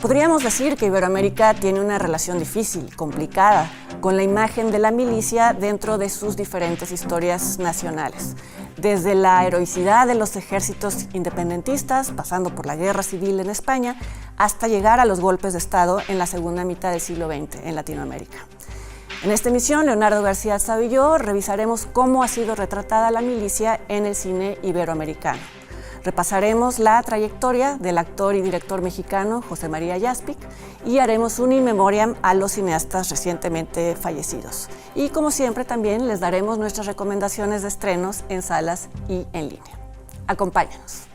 Podríamos decir que Iberoamérica tiene una relación difícil, complicada, con la imagen de la milicia dentro de sus diferentes historias nacionales. Desde la heroicidad de los ejércitos independentistas, pasando por la guerra civil en España, hasta llegar a los golpes de Estado en la segunda mitad del siglo XX en Latinoamérica. En esta emisión, Leonardo García Alzado y yo revisaremos cómo ha sido retratada la milicia en el cine iberoamericano. Repasaremos la trayectoria del actor y director mexicano José María Jaspic y haremos un in memoriam a los cineastas recientemente fallecidos. Y como siempre también les daremos nuestras recomendaciones de estrenos en salas y en línea. Acompáñanos.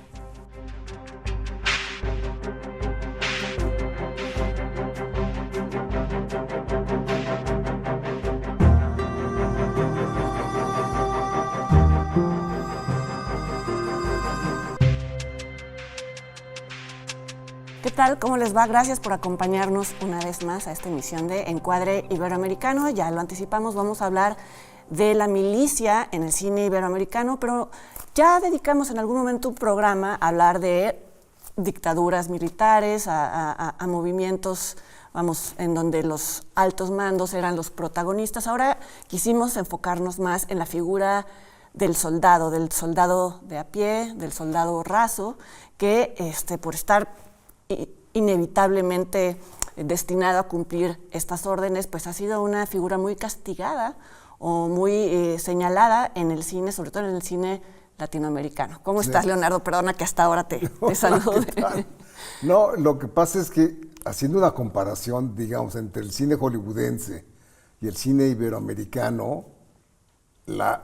¿Qué tal? ¿Cómo les va? Gracias por acompañarnos una vez más a esta emisión de Encuadre Iberoamericano. Ya lo anticipamos, vamos a hablar de la milicia en el cine iberoamericano, pero ya dedicamos en algún momento un programa a hablar de dictaduras militares, a movimientos, vamos, en donde los altos mandos eran los protagonistas. Ahora quisimos enfocarnos más en la figura del soldado de a pie, del soldado raso, que por estar inevitablemente destinado a cumplir estas órdenes, pues ha sido una figura muy castigada o muy señalada en el cine, sobre todo en el cine latinoamericano. ¿Cómo estás, Leonardo? Perdona que hasta ahora te saludo. No, lo que pasa es que haciendo una comparación, digamos, entre el cine hollywoodense y el cine iberoamericano, la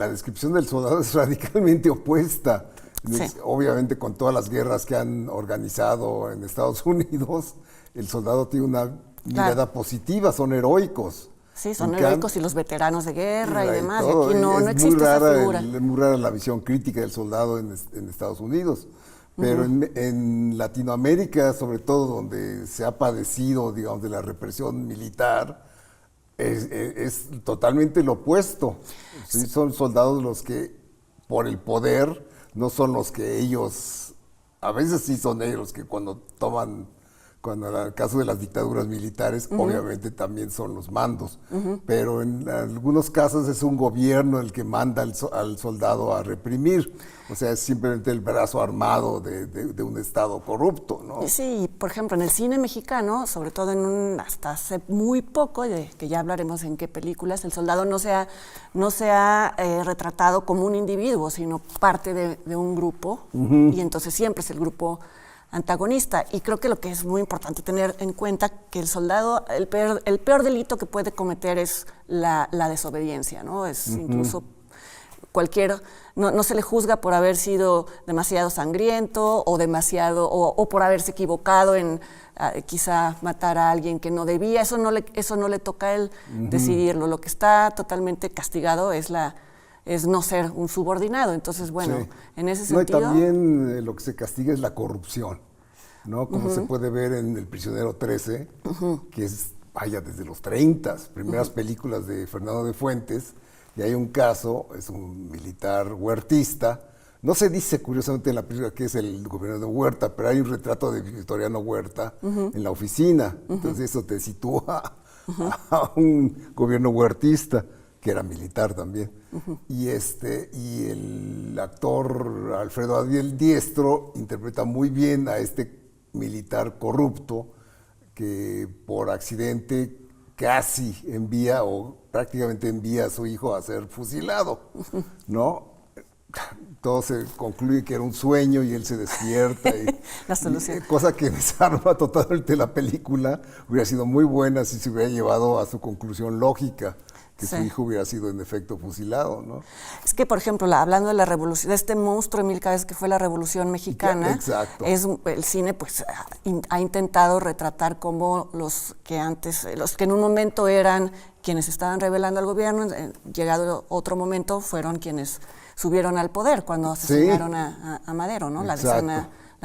descripción del soldado es radicalmente opuesta. Sí. Obviamente con todas las guerras que han organizado en Estados Unidos, el soldado tiene una mirada positiva, son heroicos. Sí, son heroicos y los veteranos de guerra y demás, y aquí no existe esa figura. Es muy rara la visión crítica del soldado en Estados Unidos, pero en Latinoamérica, sobre todo donde se ha padecido, digamos, de la represión militar, es totalmente lo opuesto. ¿Sí? Son soldados los que, por el poder, no son los que ellos, a veces sí son ellos que cuando en el caso de las dictaduras militares, obviamente también son los mandos, pero en algunos casos es un gobierno el que manda al soldado a reprimir, o sea, es simplemente el brazo armado de un Estado corrupto, ¿no? Sí, por ejemplo, en el cine mexicano, sobre todo hasta hace muy poco, que ya hablaremos en qué películas, el soldado no se ha retratado como un individuo, sino parte de un grupo, y entonces siempre es el grupo antagonista. Y creo que lo que es muy importante tener en cuenta que el soldado, el peor delito que puede cometer es la desobediencia, ¿no? Es incluso no se le juzga por haber sido demasiado sangriento o por haberse equivocado en quizá matar a alguien que no debía. Eso no le toca a él decidirlo. Lo que está totalmente castigado es no ser un subordinado. Entonces, bueno, sí. En ese sentido... No, y también lo que se castiga es la corrupción, ¿no? Como se puede ver en El Prisionero 13, que es, desde los 30, primeras películas de Fernando de Fuentes, y hay un caso, es un militar huertista. No se dice, curiosamente, en la película que es el gobernador Huerta, pero hay un retrato de Victoriano Huerta en la oficina. Entonces eso te sitúa a un gobierno huertista, que era militar también. Y el actor Alfredo Adriel Diestro interpreta muy bien a este militar corrupto que por accidente casi envía o prácticamente envía a su hijo a ser fusilado, ¿no? todo se concluye que era un sueño y él se despierta. La solución. Cosa que desarma totalmente la película. Hubiera sido muy buena si se hubiera llevado a su conclusión lógica, que su hijo hubiera sido en efecto fusilado, ¿no? Es que, por ejemplo, hablando de la revolución, de este monstruo de mil cabezas que fue la Revolución Mexicana, exacto. El cine pues ha intentado retratar cómo los que en un momento eran quienes estaban rebelando al gobierno, llegado otro momento fueron quienes subieron al poder cuando asesinaron a Madero, ¿no? La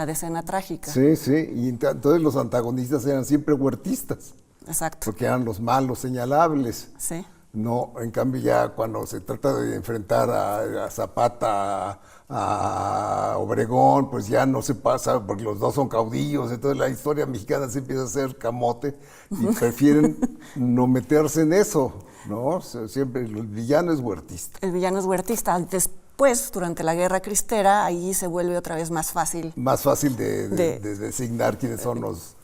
decena trágica. Sí, y entonces los antagonistas eran siempre huertistas. Exacto. Porque eran los malos señalables. Sí. No, en cambio ya cuando se trata de enfrentar a Zapata, a Obregón, pues ya no se pasa, porque los dos son caudillos, entonces la historia mexicana se empieza a hacer camote y prefieren no meterse en eso, ¿no? Siempre el villano es huertista. El villano es huertista. Después, durante la Guerra Cristera, ahí se vuelve otra vez más fácil. Más fácil de designar quiénes son los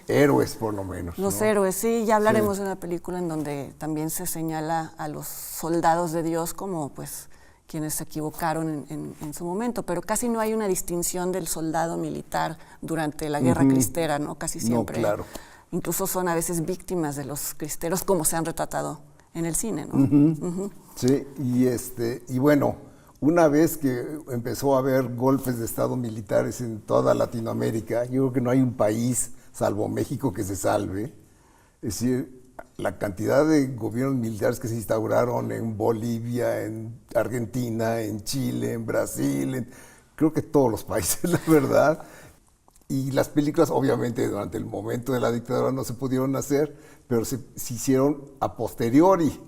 héroes, por lo menos. Los héroes, sí. Ya hablaremos de una película en donde también se señala a los soldados de Dios como, pues, quienes se equivocaron en su momento, pero casi no hay una distinción del soldado militar durante la Guerra Cristera, ¿no? Casi siempre. No, claro. Incluso son a veces víctimas de los cristeros, como se han retratado en el cine, ¿no? Sí, y bueno, una vez que empezó a haber golpes de Estado militares en toda Latinoamérica, yo creo que no hay un país, salvo México, que se salve. Es decir, la cantidad de gobiernos militares que se instauraron en Bolivia, en Argentina, en Chile, en Brasil, creo que todos los países, la verdad. Y las películas, obviamente, durante el momento de la dictadura no se pudieron hacer, pero se hicieron a posteriori,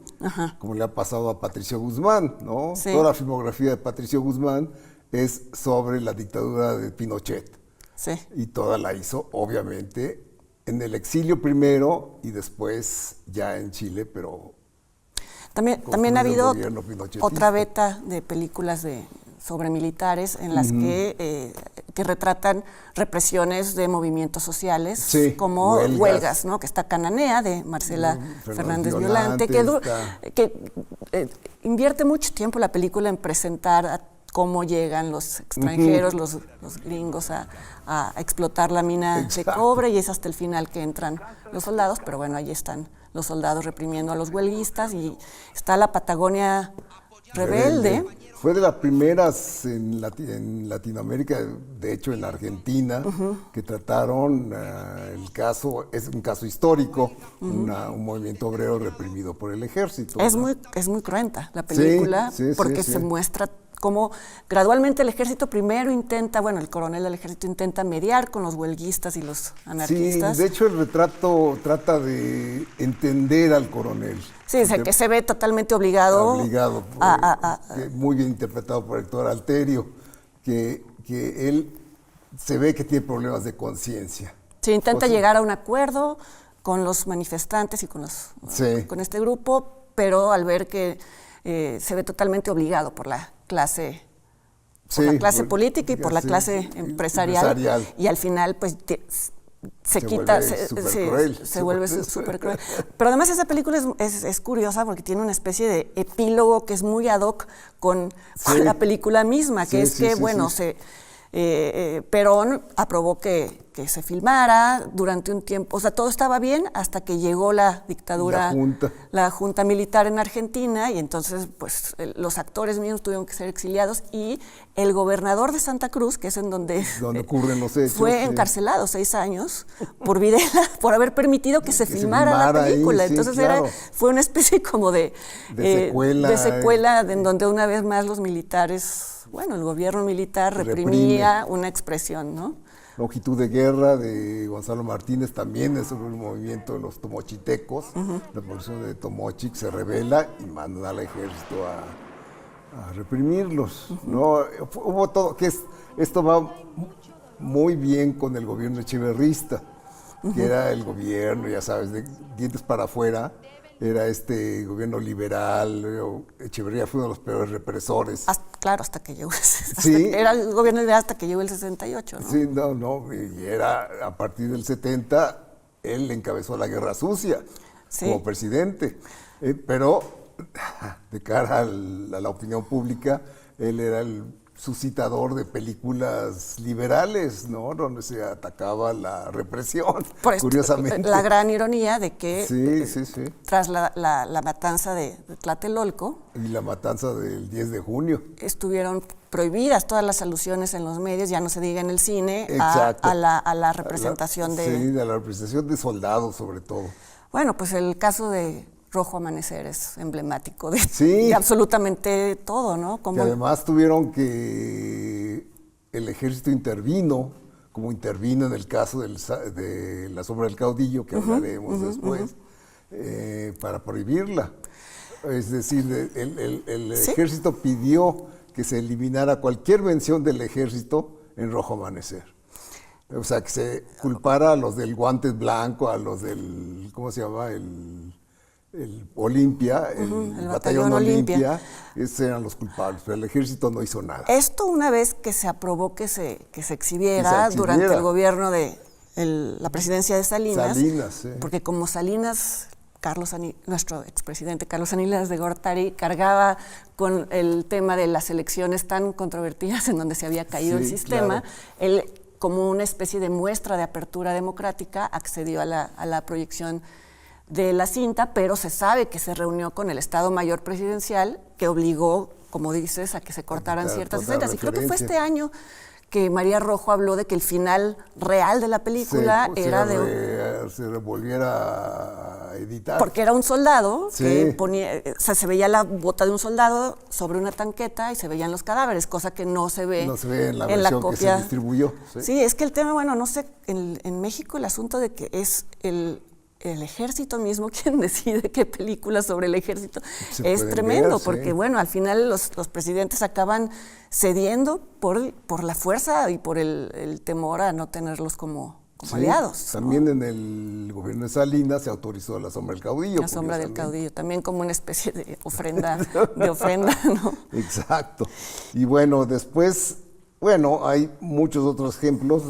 como le ha pasado a Patricio Guzmán, ¿no? Sí. Toda la filmografía de Patricio Guzmán es sobre la dictadura de Pinochet. Sí. Y toda la hizo, obviamente, en el exilio primero y después ya en Chile, pero también ha habido otra beta de películas sobre militares en las que retratan represiones de movimientos sociales, como huelgas, ¿no? Que está Cananea, de Marcela Fernández Violante, que invierte mucho tiempo la película en presentar cómo llegan los extranjeros, los gringos a explotar la mina de cobre, y es hasta el final que entran los soldados, pero bueno, ahí están los soldados reprimiendo a los huelguistas, y está la Patagonia rebelde. Fue de las primeras en Latinoamérica, de hecho en Argentina, que trataron el caso, es un caso histórico, un movimiento obrero reprimido por el ejército. Es muy cruenta la película, porque se muestra cómo gradualmente el ejército primero intenta, el coronel del ejército intenta mediar con los huelguistas y los anarquistas. Sí, de hecho el retrato trata de entender al coronel. Sí, o sea, que se ve totalmente obligado. Muy bien interpretado por Héctor Alterio, que él se ve que tiene problemas de conciencia. Sí, intenta llegar a un acuerdo con los manifestantes y con este grupo, pero al ver que se ve totalmente obligado por la clase política y por la clase empresarial. Y al final pues se vuelve súper cruel. Pero además esa película es curiosa porque tiene una especie de epílogo que es muy ad hoc con la película misma, que Perón aprobó que se filmara durante un tiempo, o sea, todo estaba bien hasta que llegó la dictadura, la junta militar en Argentina, y entonces pues los actores mismos tuvieron que ser exiliados, y el gobernador de Santa Cruz, que es en donde ocurren los hechos, fue encarcelado 6 años por Videla, por haber permitido que se filmara la película. Ahí, entonces fue una especie como de secuela en donde una vez más los militares, el gobierno militar reprimía una expresión, ¿no? Longitud de Guerra, de Gonzalo Martínez, también es sobre el movimiento de los tomochitecos. La población de Tomochic se rebela y mandan al ejército a reprimirlos. ¿No? Hubo todo, esto va muy bien con el gobierno echeverrista, que era el gobierno, ya sabes, de dientes para afuera. Era este gobierno liberal. Echeverría fue uno de los peores represores. Hasta que llegó era el gobierno liberal hasta que llegó el 68, ¿no? Sí, y era a partir del 70, él encabezó la Guerra Sucia como presidente. Pero de cara a la opinión pública, él era el suscitador de películas liberales, ¿no? Donde se atacaba la represión, Por esto, curiosamente. la gran ironía de que Sí. tras la matanza de Tlatelolco Y la matanza del 10 de junio. estuvieron prohibidas todas las alusiones en los medios, ya no se diga en el cine, Exacto. a la representación de... Sí, de la representación de soldados, sobre todo. Bueno, pues el caso de Rojo Amanecer es emblemático de, Sí. de absolutamente todo, ¿no? Que Como además tuvieron que... El ejército intervino, como intervino en el caso de La Sombra del Caudillo, que hablaremos después, para prohibirla. Es decir, el ¿Sí? ejército pidió que se eliminara cualquier mención del ejército en Rojo Amanecer. O sea, que se culpara a los del guante blanco, a los del, ¿cómo se llama? El Olimpia, el batallón Olimpia, esos eran los culpables, pero el ejército no hizo nada. esto una vez que se aprobó que se exhibiera durante el gobierno de la presidencia de Salinas, Sí. porque como Salinas, nuestro expresidente Carlos Salinas de Gortari cargaba con el tema de las elecciones tan controvertidas en donde se había caído el sistema, claro. él, como una especie de muestra de apertura democrática, accedió a la proyección de la cinta, pero se sabe que se reunió con el Estado Mayor Presidencial, que obligó, como dices, a que se cortaran ciertas escenas. Y creo que fue este año que María Rojo habló de que el final real de la película era se volviera a editar. Porque era un soldado que Sí. se veía la bota de un soldado sobre una tanqueta y se veían los cadáveres, cosa que no se ve, en la versión copia que se distribuyó. Sí, es que el tema, bueno, no sé, en México el asunto de que es el ejército mismo quien decide qué películas sobre el ejército es tremendo, porque bueno, al final los presidentes acaban cediendo por la fuerza y por el temor a no tenerlos como aliados. También ¿no? en el gobierno de Salinas se autorizó La Sombra del Caudillo. La Sombra del Caudillo, también como una especie de ofrenda, ¿no? Exacto. Y bueno, después... Bueno, hay muchos otros ejemplos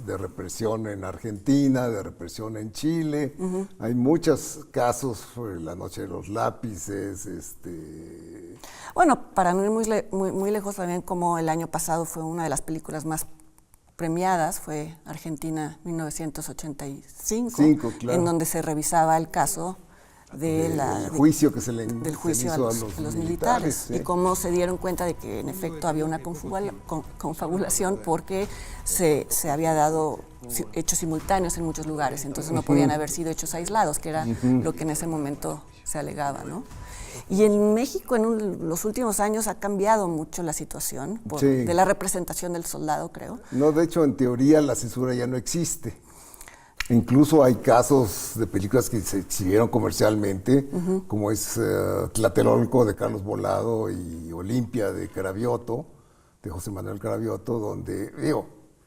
de represión en Argentina, de represión en Chile. Hay muchos casos, La Noche de los Lápices. Bueno, para no ir muy lejos también, como el año pasado fue una de las películas más premiadas, fue Argentina 1985, claro. en donde se revisaba el caso del juicio que se le juicio hizo a los militares sí. Y cómo se dieron cuenta de que en efecto había una confabulación porque se había dado hechos simultáneos en muchos lugares, entonces no podían haber sido hechos aislados, que era lo que en ese momento se alegaba, ¿no? Y en México en los últimos años ha cambiado mucho la situación de la representación del soldado, creo. No, de hecho, en teoría la censura ya no existe. Incluso hay casos de películas que se exhibieron comercialmente, como es Tlatelolco de Carlos Volado y Olimpia de Cravioto, de José Manuel Cravioto, donde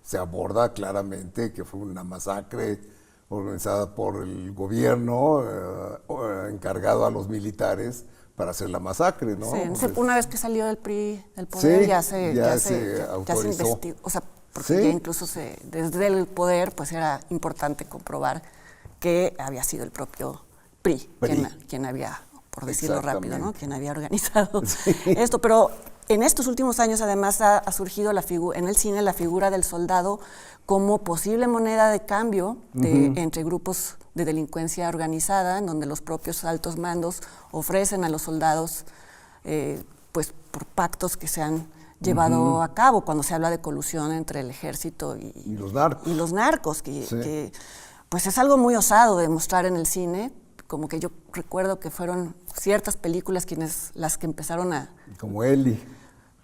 se aborda claramente que fue una masacre organizada por el gobierno, encargado a los militares para hacer la masacre, ¿no? Sí, una vez que salió del PRI del poder ya se investigó, o sea, porque ya incluso desde el poder pues era importante comprobar que había sido el propio PRI. Quien había, por decirlo rápido, ¿no? Quien había organizado esto. Pero en estos últimos años además ha surgido en el cine la figura del soldado como posible moneda de cambio entre grupos de delincuencia organizada, en donde los propios altos mandos ofrecen a los soldados pues por pactos que se han llevado a cabo, cuando se habla de colusión entre el ejército y los narcos, que pues es algo muy osado de mostrar en el cine, como que yo recuerdo que fueron ciertas películas las que empezaron como Eli.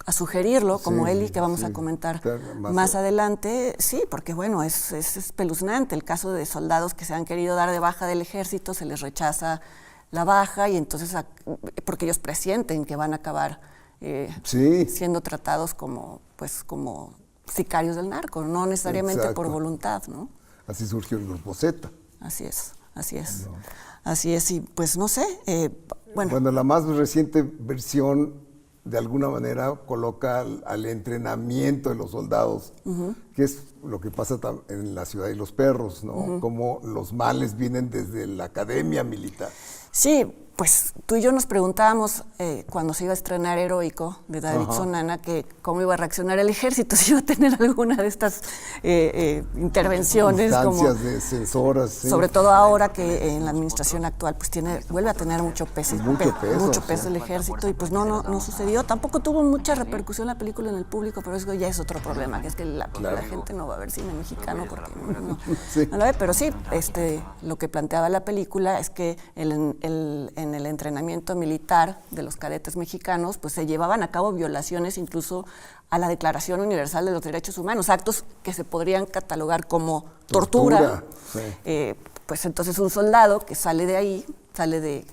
A sugerirlo, como Eli, que vamos a comentar más adelante. Sí, porque bueno, es espeluznante el caso de soldados que se han querido dar de baja del ejército, se les rechaza la baja y entonces, porque ellos presienten que van a acabar siendo tratados como sicarios del narco, no necesariamente por voluntad, ¿no? Así surgió el Grupo Z. Así es. Así es, y pues no sé, Bueno, la más reciente versión de alguna manera coloca al entrenamiento de los soldados, que es lo que pasa en La Ciudad de los Perros, ¿no? Como los males vienen desde la academia militar. Sí, pues tú y yo nos preguntábamos cuando se iba a estrenar Heroico de David Sonana, que cómo iba a reaccionar el ejército, si iba a tener alguna de estas intervenciones. Instancias de censoras. Sí. Sobre todo ahora que en la administración actual pues vuelve a tener mucho peso el ejército, y pues no sucedió. Tampoco tuvo mucha repercusión la película en el público, pero eso ya es otro problema, que es que la gente no va a ver cine mexicano porque no lo ve. Pero sí, lo que planteaba la película es que en el entrenamiento militar de los cadetes mexicanos, pues se llevaban a cabo violaciones incluso a la Declaración Universal de los Derechos Humanos, actos que se podrían catalogar como tortura. Sí. Pues entonces un soldado que sale de ahí,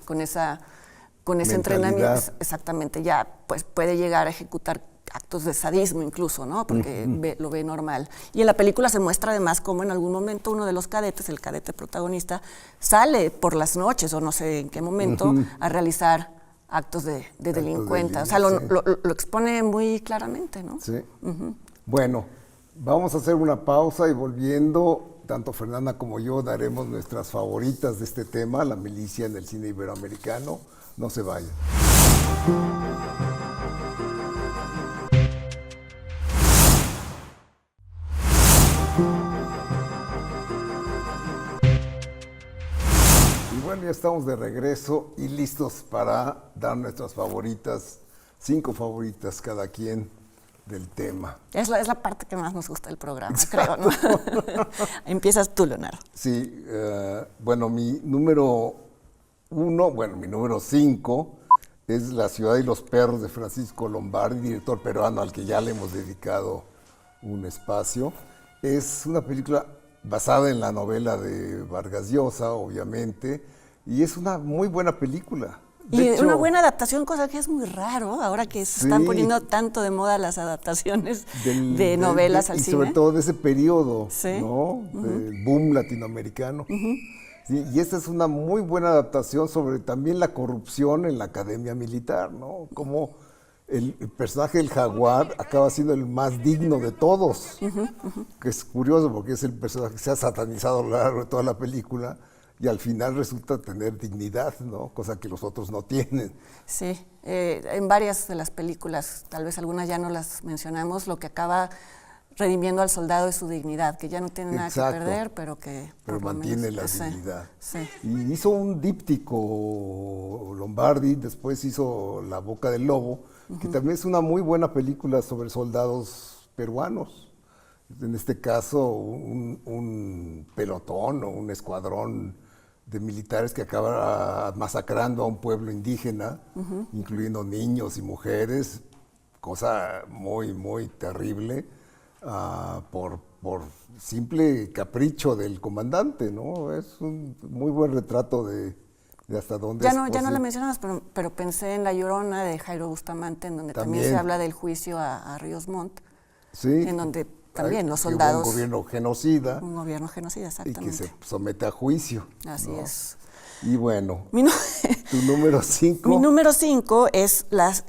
con ese entrenamiento, exactamente, ya pues puede llegar a ejecutar actos de sadismo incluso, ¿no? Porque lo ve normal. Y en la película se muestra además cómo en algún momento uno de los cadetes, el cadete protagonista, sale por las noches o no sé en qué momento a realizar actos de delincuencia. O sea, lo expone muy claramente, ¿no? Sí. Bueno, vamos a hacer una pausa y volviendo, tanto Fernanda como yo daremos nuestras favoritas de este tema, la milicia en el cine iberoamericano. No se vayan. Bueno, ya estamos de regreso y listos para dar nuestras favoritas, 5 favoritas cada quien del tema. Es la parte que más nos gusta del programa, creo, ¿no? Empiezas tú, Leonardo. Sí, bueno, mi número 5 es La ciudad y los perros de Francisco Lombardi, director peruano al que ya le hemos dedicado un espacio. Es una película basada en la novela de Vargas Llosa, obviamente, y es una muy buena película. Y una buena adaptación, cosa que es muy raro, ahora que se están poniendo tanto de moda las adaptaciones de novelas al cine. Y sobre todo de ese periodo, ¿no? Del boom latinoamericano. Sí, y esta es una muy buena adaptación sobre también la corrupción en la academia militar, ¿no? Como el personaje del jaguar acaba siendo el más digno de todos, que es curioso porque es el personaje que se ha satanizado a lo largo de toda la película y al final resulta tener dignidad, ¿no? Cosa que los otros no tienen. Sí, en varias de las películas, tal vez algunas ya no las mencionamos, lo que acaba redimiendo al soldado es su dignidad, que ya no tiene nada que perder, pero que mantiene la dignidad. Sí. Y hizo un díptico Lombardi, después hizo La boca del lobo, que también es una muy buena película sobre soldados peruanos. En este caso, un pelotón o un escuadrón de militares que acaba masacrando a un pueblo indígena, incluyendo niños y mujeres, cosa muy, muy terrible, por simple capricho del comandante, ¿no? Es un muy buen retrato de hasta dónde ya no la mencionabas, pero pensé en La Llorona de Jairo Bustamante, en donde también se habla del juicio a Ríos Montt, en donde también los soldados... Un gobierno genocida. Un gobierno genocida, exactamente. Y que se somete a juicio. Así es. Y bueno, tu número 5. Mi número 5 es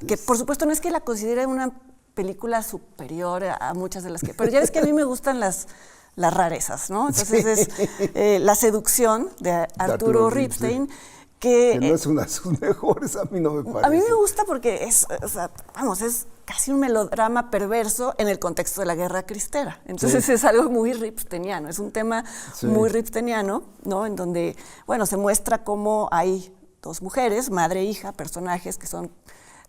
que por supuesto no es que la considere una película superior a muchas de las que... Pero ya ves que a mí me gustan las rarezas, ¿no? Entonces es La seducción de Arturo Ripstein, que no es una de sus mejores, a mí no me parece. A mí me gusta porque es casi un melodrama perverso en el contexto de la guerra cristera. Entonces es algo muy ripsteiniano, es un tema muy ripsteiniano, ¿no? En donde, se muestra cómo hay dos mujeres, madre e hija, personajes que son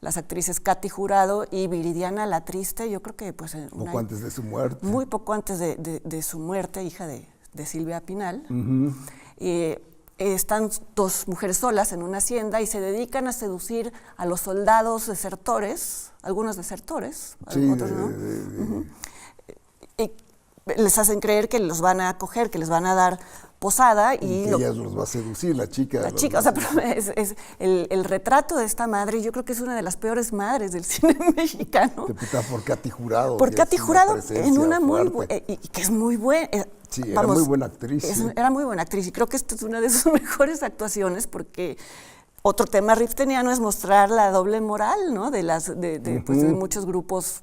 las actrices Katy Jurado y Viridiana La Triste, yo creo que pues... Poco antes de su muerte. Muy poco antes de su muerte, hija de Silvia Pinal. Están dos mujeres solas en una hacienda y se dedican a seducir a los soldados desertores, algunos desertores, otros no. Y les hacen creer que los van a acoger, que les van a dar posada. Y ella los va a seducir, la chica. O sea, pero es el retrato de esta madre, yo creo que es una de las peores madres del cine mexicano. Interpretada por Katy Jurado. Por Katy Jurado, en una muy y que es muy buena. Sí, era muy buena actriz. Era muy buena actriz y creo que esta es una de sus mejores actuaciones porque otro tema ripsteiniano es mostrar la doble moral, ¿no? De muchos grupos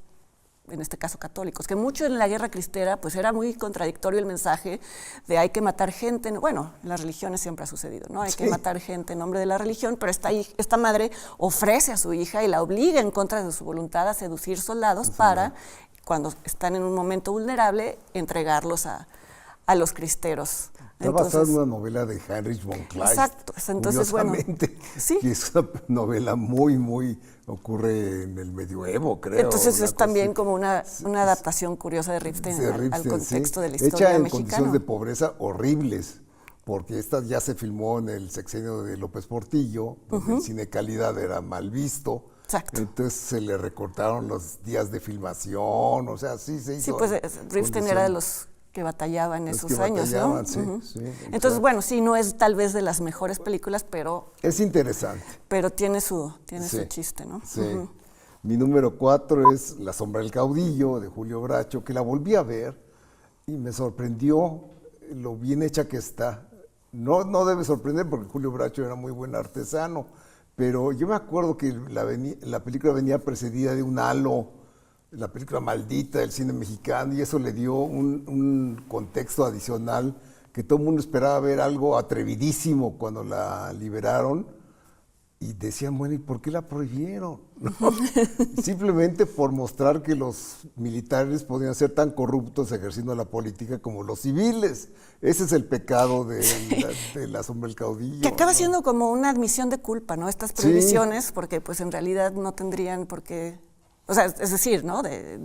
en este caso católicos, que mucho en la guerra cristera pues era muy contradictorio el mensaje de hay que matar gente, bueno, en las religiones siempre ha sucedido, ¿no? Hay que matar gente en nombre de la religión, pero esta madre ofrece a su hija y la obliga en contra de su voluntad a seducir soldados para, cuando están en un momento vulnerable, entregarlos a los cristeros. Está basada en una novela de Heinrich von Kleist. Exacto. Entonces, bueno, sí. Que es una novela muy ocurre en el medioevo, creo. Entonces es también como una adaptación curiosa de Ripstein al contexto de la historia hecha en mexicana. Condiciones de pobreza horribles, porque esta ya se filmó en el sexenio de López Portillo, donde el cine calidad era mal visto. Exacto. Entonces se le recortaron los días de filmación, o sea, sí se hizo. Sí, pues Ripstein era de los que batallaba en esos años, ¿no? Sí, sí, entonces, bueno, sí, no es tal vez de las mejores películas, pero... Es interesante. Pero tiene su chiste, ¿no? Sí. Mi número 4 es La sombra del caudillo, de Julio Bracho, que la volví a ver y me sorprendió lo bien hecha que está. No debe sorprender porque Julio Bracho era muy buen artesano, pero yo me acuerdo que la película venía precedida de un halo, la película maldita del cine mexicano, y eso le dio un contexto adicional que todo el mundo esperaba ver algo atrevidísimo cuando la liberaron, y decían, bueno, ¿y por qué la prohibieron? ¿No? Simplemente por mostrar que los militares podían ser tan corruptos ejerciendo la política como los civiles. Ese es el pecado de la sombra del caudillo. Que acaba siendo como una admisión de culpa, ¿no? Estas prohibiciones, porque pues en realidad no tendrían por qué... O sea, es decir, ¿no? De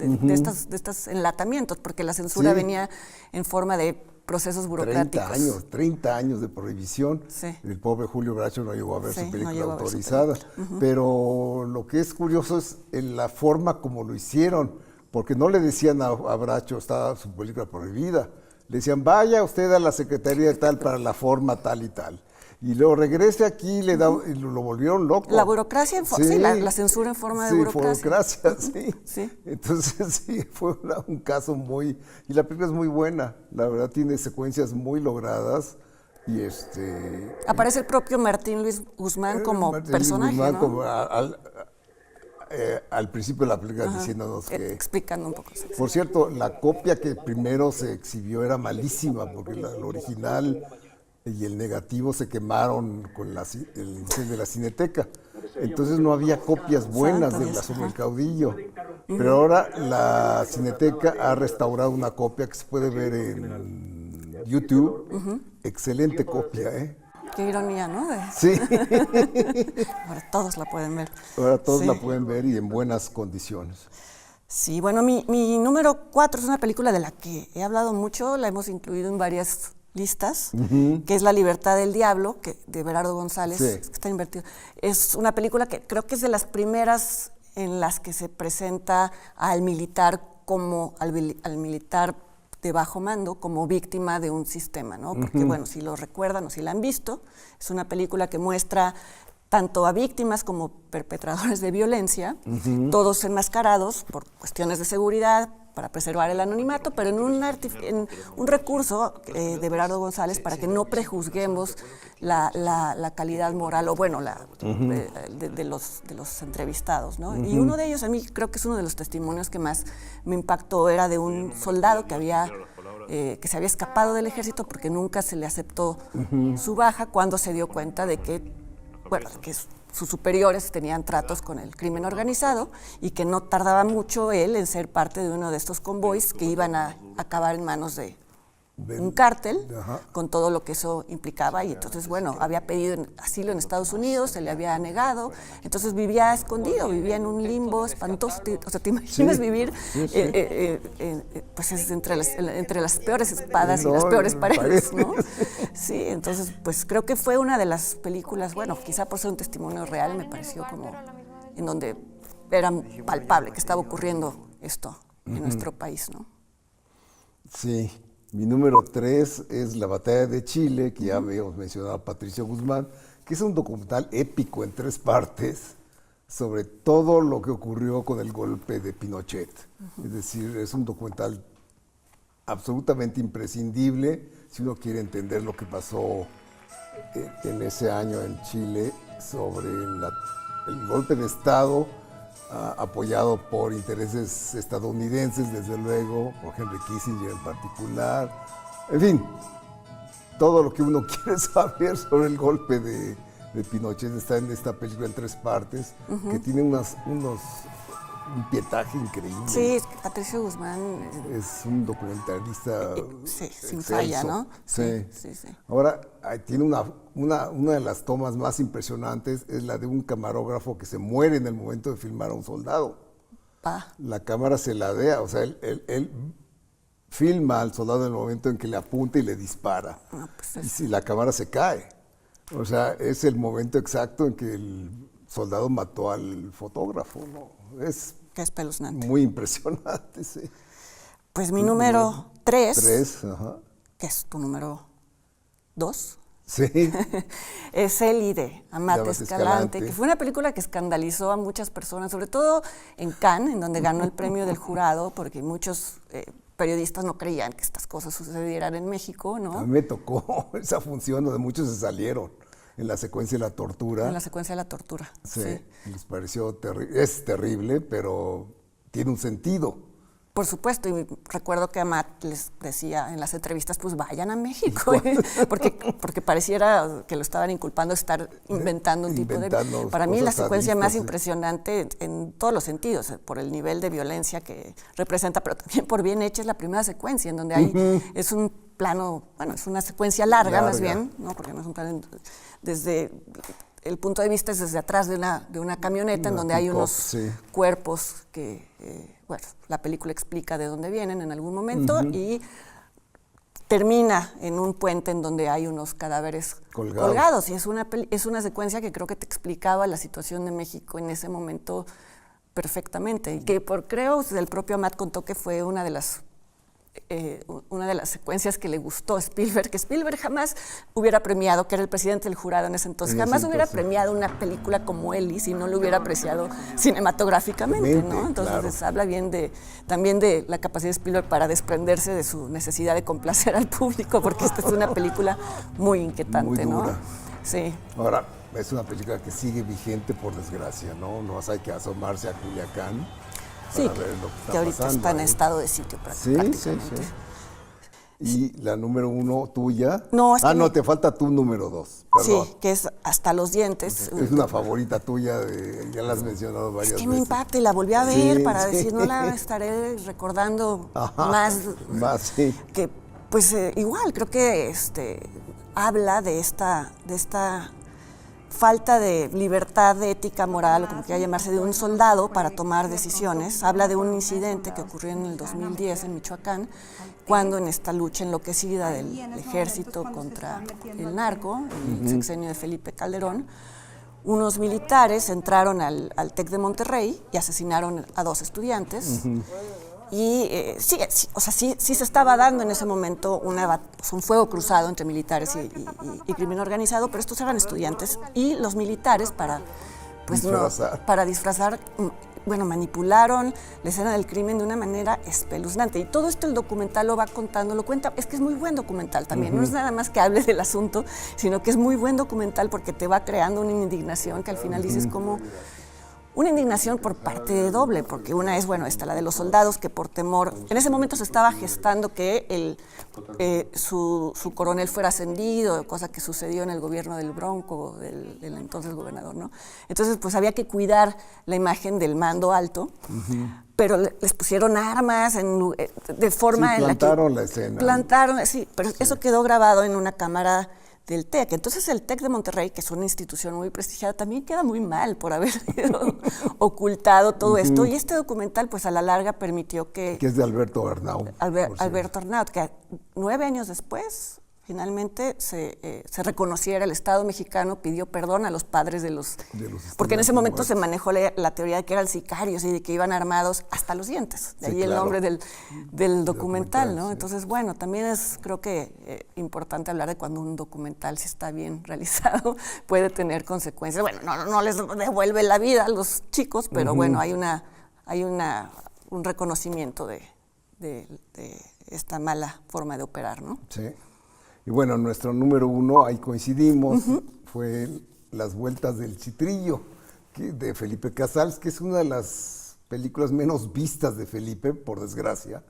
estos enlatamientos, porque la censura venía en forma de procesos burocráticos. 30 años de prohibición. Sí. El pobre Julio Bracho no llegó a ver su película autorizada. Pero lo que es curioso es la forma como lo hicieron, porque no le decían a Bracho, estaba su película prohibida. Le decían, vaya usted a la Secretaría de tal para la forma tal y tal. Y luego regrese aquí y lo volvieron loco. La burocracia, la censura en forma de burocracia. Sí. Entonces sí, fue un caso muy... Y la película es muy buena, la verdad tiene secuencias muy logradas. Y aparece el propio Martín Luis Guzmán como personaje, Guzmán, ¿no? Como al principio de la película diciéndonos que... Explicando un poco. Por cierto, la copia que primero se exhibió era malísima, porque la original... y el negativo se quemaron con el incendio de la Cineteca. Entonces no había copias buenas de La sombra del caudillo. Pero ahora la Cineteca ha restaurado una copia que se puede ver en YouTube. Excelente copia, ¿eh? Qué ironía, ¿no? Sí. Ahora todos la pueden ver. Ahora todos la pueden ver y en buenas condiciones. Sí, bueno, mi número 4 es una película de la que he hablado mucho, la hemos incluido en varias listas, que es La libertad del diablo, de Berardo González, que está invertido. Es una película que creo que es de las primeras en las que se presenta al militar como al militar de bajo mando como víctima de un sistema, ¿no? Porque bueno, si lo recuerdan o si la han visto, es una película que muestra tanto a víctimas como perpetradores de violencia, todos enmascarados por cuestiones de seguridad, para preservar el anonimato, pero en un recurso de Berardo González para que no prejuzguemos la calidad moral, o bueno, de los entrevistados, ¿no? Y uno de ellos, a mí creo que es uno de los testimonios que más me impactó, era de un soldado que se había escapado del ejército porque nunca se le aceptó su baja, cuando se dio cuenta de que sus superiores tenían tratos con el crimen organizado y que no tardaba mucho él en ser parte de uno de estos convoys que iban a acabar en manos de un cártel, con todo lo que eso implicaba. Y entonces, bueno, había pedido asilo en Estados Unidos, se le había negado, entonces vivía escondido, vivía en un limbo espantoso. O sea, ¿te imaginas vivir pues entre las peores espadas y las peores paredes, ¿no? Sí, entonces, pues creo que fue una de las películas, bueno, quizá por ser un testimonio real, me pareció como en donde era palpable que estaba ocurriendo esto en nuestro país, ¿no? Sí. Mi número 3 es La batalla de Chile, que ya habíamos mencionado a Patricio Guzmán, que es un documental épico en 3 partes sobre todo lo que ocurrió con el golpe de Pinochet. Es decir, es un documental absolutamente imprescindible si uno quiere entender lo que pasó en ese año en Chile sobre el golpe de Estado apoyado por intereses estadounidenses, desde luego, por Henry Kissinger en particular. En fin, todo lo que uno quiere saber sobre el golpe de Pinochet está en esta película en 3 partes, que tiene un pietaje increíble. Sí, Patricio Guzmán es un documentalista sí, sin falla, ¿no? Sí. Ahora, tiene una de las tomas más impresionantes, es la de un camarógrafo que se muere en el momento de filmar a un soldado. La cámara se ladea, o sea, él filma al soldado en el momento en que le apunta y le dispara. Y si la cámara se cae. O sea, es el momento exacto en que el soldado mató al fotógrafo, ¿no? Que es espeluznante. Muy impresionante, sí. Pues mi número 3, ajá. que es tu número 2, sí. es Eli de Amat Escalante, que fue una película que escandalizó a muchas personas, sobre todo en Cannes, en donde ganó el premio del jurado, porque muchos periodistas no creían que estas cosas sucedieran en México, ¿no? A mí me tocó esa función donde muchos se salieron en la secuencia de la tortura. En la secuencia de la tortura, sí. Les pareció terrible. Es terrible, pero tiene un sentido. Por supuesto, y recuerdo que Amat les decía en las entrevistas, pues vayan a México, porque pareciera que lo estaban inculpando de estar inventando un tipo de... Para mí la secuencia más impresionante en todos los sentidos, por el nivel de violencia que representa, pero también por bien hecha es la primera secuencia, en donde hay, es un plano, bueno, es una secuencia larga más bien, ¿no? Porque no es un plano desde... El punto de vista es desde atrás de una camioneta en donde hay unos cuerpos que, bueno, la película explica de dónde vienen en algún momento y termina en un puente en donde hay unos cadáveres colgados. Y es una secuencia que creo que te explicaba la situación de México en ese momento perfectamente. Y que creo, el propio Amat contó que fue una de las secuencias que le gustó a Spielberg, que Spielberg jamás hubiera premiado, que era el presidente del jurado en ese entonces, jamás hubiera premiado una película como Eli si no lo hubiera apreciado cinematográficamente, ¿no? Entonces habla bien también de la capacidad de Spielberg para desprenderse de su necesidad de complacer al público, porque esta es una película muy inquietante, muy dura, ¿no? Sí. Ahora, es una película que sigue vigente, por desgracia, ¿no? No hay que asomarse a Culiacán. Sí, que ahorita está en estado de sitio prácticamente. Sí. ¿Y la número 1 tuya? No, no, te falta tu número 2. Perdón. Sí, que es Hasta los dientes. Es una favorita tuya, ya la has mencionado varias veces. Es que me impacta y la volví a ver para decir, no la estaré recordando más. Sí. Que, pues, igual, creo que habla de esta falta de libertad de ética moral, o como quiera llamarse, de un soldado para tomar decisiones. Habla de un incidente que ocurrió en el 2010 en Michoacán, cuando en esta lucha enloquecida del ejército contra el narco, el sexenio de Felipe Calderón, unos militares entraron al TEC de Monterrey y asesinaron a 2 estudiantes. Y sí se estaba dando en ese momento un fuego cruzado entre militares y crimen organizado, pero estos eran estudiantes y los militares para disfrazar, bueno, manipularon la escena del crimen de una manera espeluznante. Y todo esto el documental lo va contando, lo cuenta, es que es muy buen documental también, no es nada más que hable del asunto, sino que es muy buen documental porque te va creando una indignación que al final dices como... Una indignación por parte doble, porque una es, bueno, la de los soldados que por temor, en ese momento se estaba gestando que su coronel fuera ascendido, cosa que sucedió en el gobierno del Bronco, del entonces gobernador, ¿no? Entonces, pues había que cuidar la imagen del mando alto, pero les pusieron armas de forma en la que... plantaron la escena. Sí, pero eso quedó grabado en una cámara del TEC. Entonces el TEC de Monterrey, que es una institución muy prestigiada, también queda muy mal por haber ocultado todo esto. Y este documental, pues a la larga permitió que es de Alberto Arnaut. Alberto Arnaut, que 9 años después, finalmente se reconociera, el Estado mexicano pidió perdón a los padres de los porque en ese momento se manejó la teoría de que eran sicarios y de que iban armados hasta los dientes. De ahí el nombre del documental, ¿no? Sí. Entonces, bueno, también es, creo que importante hablar de cuando un documental, si está bien realizado, puede tener consecuencias. Bueno, no les devuelve la vida a los chicos, pero bueno, hay un reconocimiento de esta mala forma de operar, ¿no? Sí. Y bueno, nuestro número 1, ahí coincidimos, fue Las vueltas del Chitrillo, de Felipe Casals, que es una de las películas menos vistas de Felipe, por desgracia.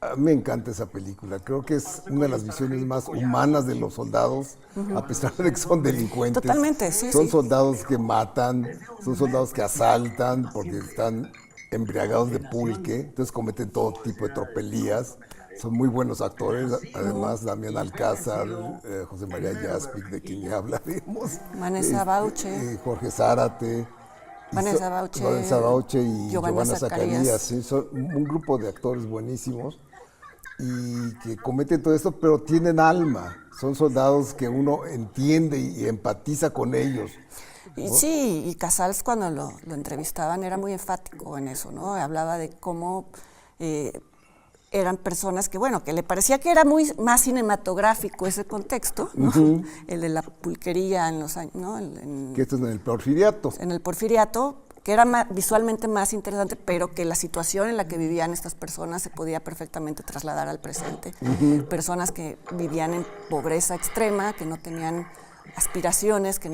A mí me encanta esa película. Creo que es una de las visiones más humanas de los soldados, a pesar de que son delincuentes. Totalmente, sí. Son soldados que matan, son soldados que asaltan porque están embriagados de pulque, entonces cometen todo tipo de tropelías. Son muy buenos actores, además Damián Alcázar, José María Jaspic, de quien ya hablaremos. Vanessa Bauche. Jorge Zárate. Vanessa Bauche y Giovanna Zacarías. Zacarías, sí, son un grupo de actores buenísimos y que cometen todo esto, pero tienen alma. Son soldados que uno entiende y empatiza con ellos. Y sí, y Casals cuando lo entrevistaban era muy enfático en eso, ¿no? Hablaba de cómo eran personas que, bueno, que le parecía que era más cinematográfico ese contexto, ¿no? El de la pulquería en los años, ¿no? Que esto es en el Porfiriato. En el Porfiriato, que era visualmente más interesante, pero que la situación en la que vivían estas personas se podía perfectamente trasladar al presente. Personas que vivían en pobreza extrema, que no tenían aspiraciones, que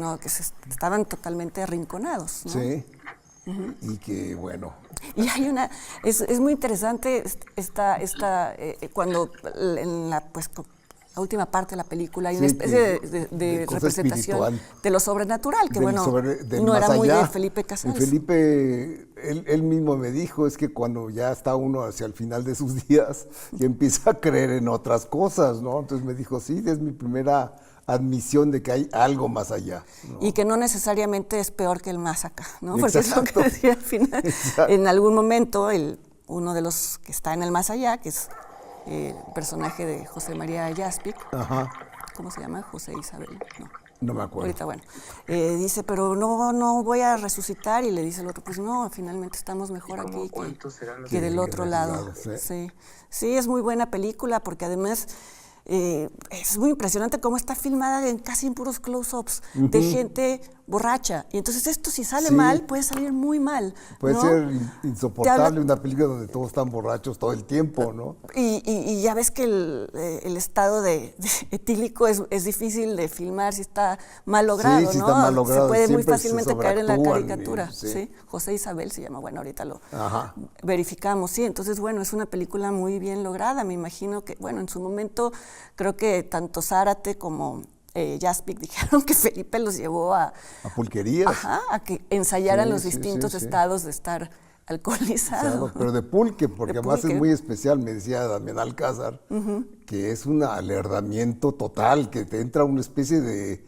estaban totalmente arrinconados, ¿no? Sí. Y que, bueno. Y hay es muy interesante cuando en la última parte de la película hay una especie de representación espiritual de lo sobrenatural, que no era muy de Felipe Casals. Felipe, él mismo me dijo, es que cuando ya está uno hacia el final de sus días, ya empieza a creer en otras cosas, ¿no? Entonces me dijo, sí, es mi primera admisión de que hay algo más allá, ¿no? Y que no necesariamente es peor que el más acá, ¿no? Porque es lo que decía al final. En algún momento, uno de los que está en el más allá, que es el personaje de José María Jaspic, ¿cómo se llama? José Isabel, no me acuerdo. Ahorita, bueno, dice, pero no voy a resucitar, y le dice el otro, pues no, finalmente estamos mejor aquí que del otro lado. Sí, es muy buena película, porque además es muy impresionante cómo está filmada casi en puros close-ups de gente borracha. Y entonces esto, si sale mal, puede salir muy mal. Puede ser insoportable una película donde todos están borrachos todo el tiempo, ¿no? Y ya ves que el estado de etílico es difícil de filmar si está mal logrado, ¿no? Está mal logrado. Se puede muy fácilmente caer en la caricatura. Sí. José Isabel se llama, bueno, ahorita lo verificamos. Sí, entonces, bueno, es una película muy bien lograda. Me imagino que, bueno, en su momento creo que tanto Zárate como Jaspic dijeron que Felipe los llevó a pulquerías. A que ensayaran los distintos estados de estar alcoholizado. Pero de pulque, porque además es muy especial, me decía Damián Alcázar, que es un alerdamiento total, que te entra una especie de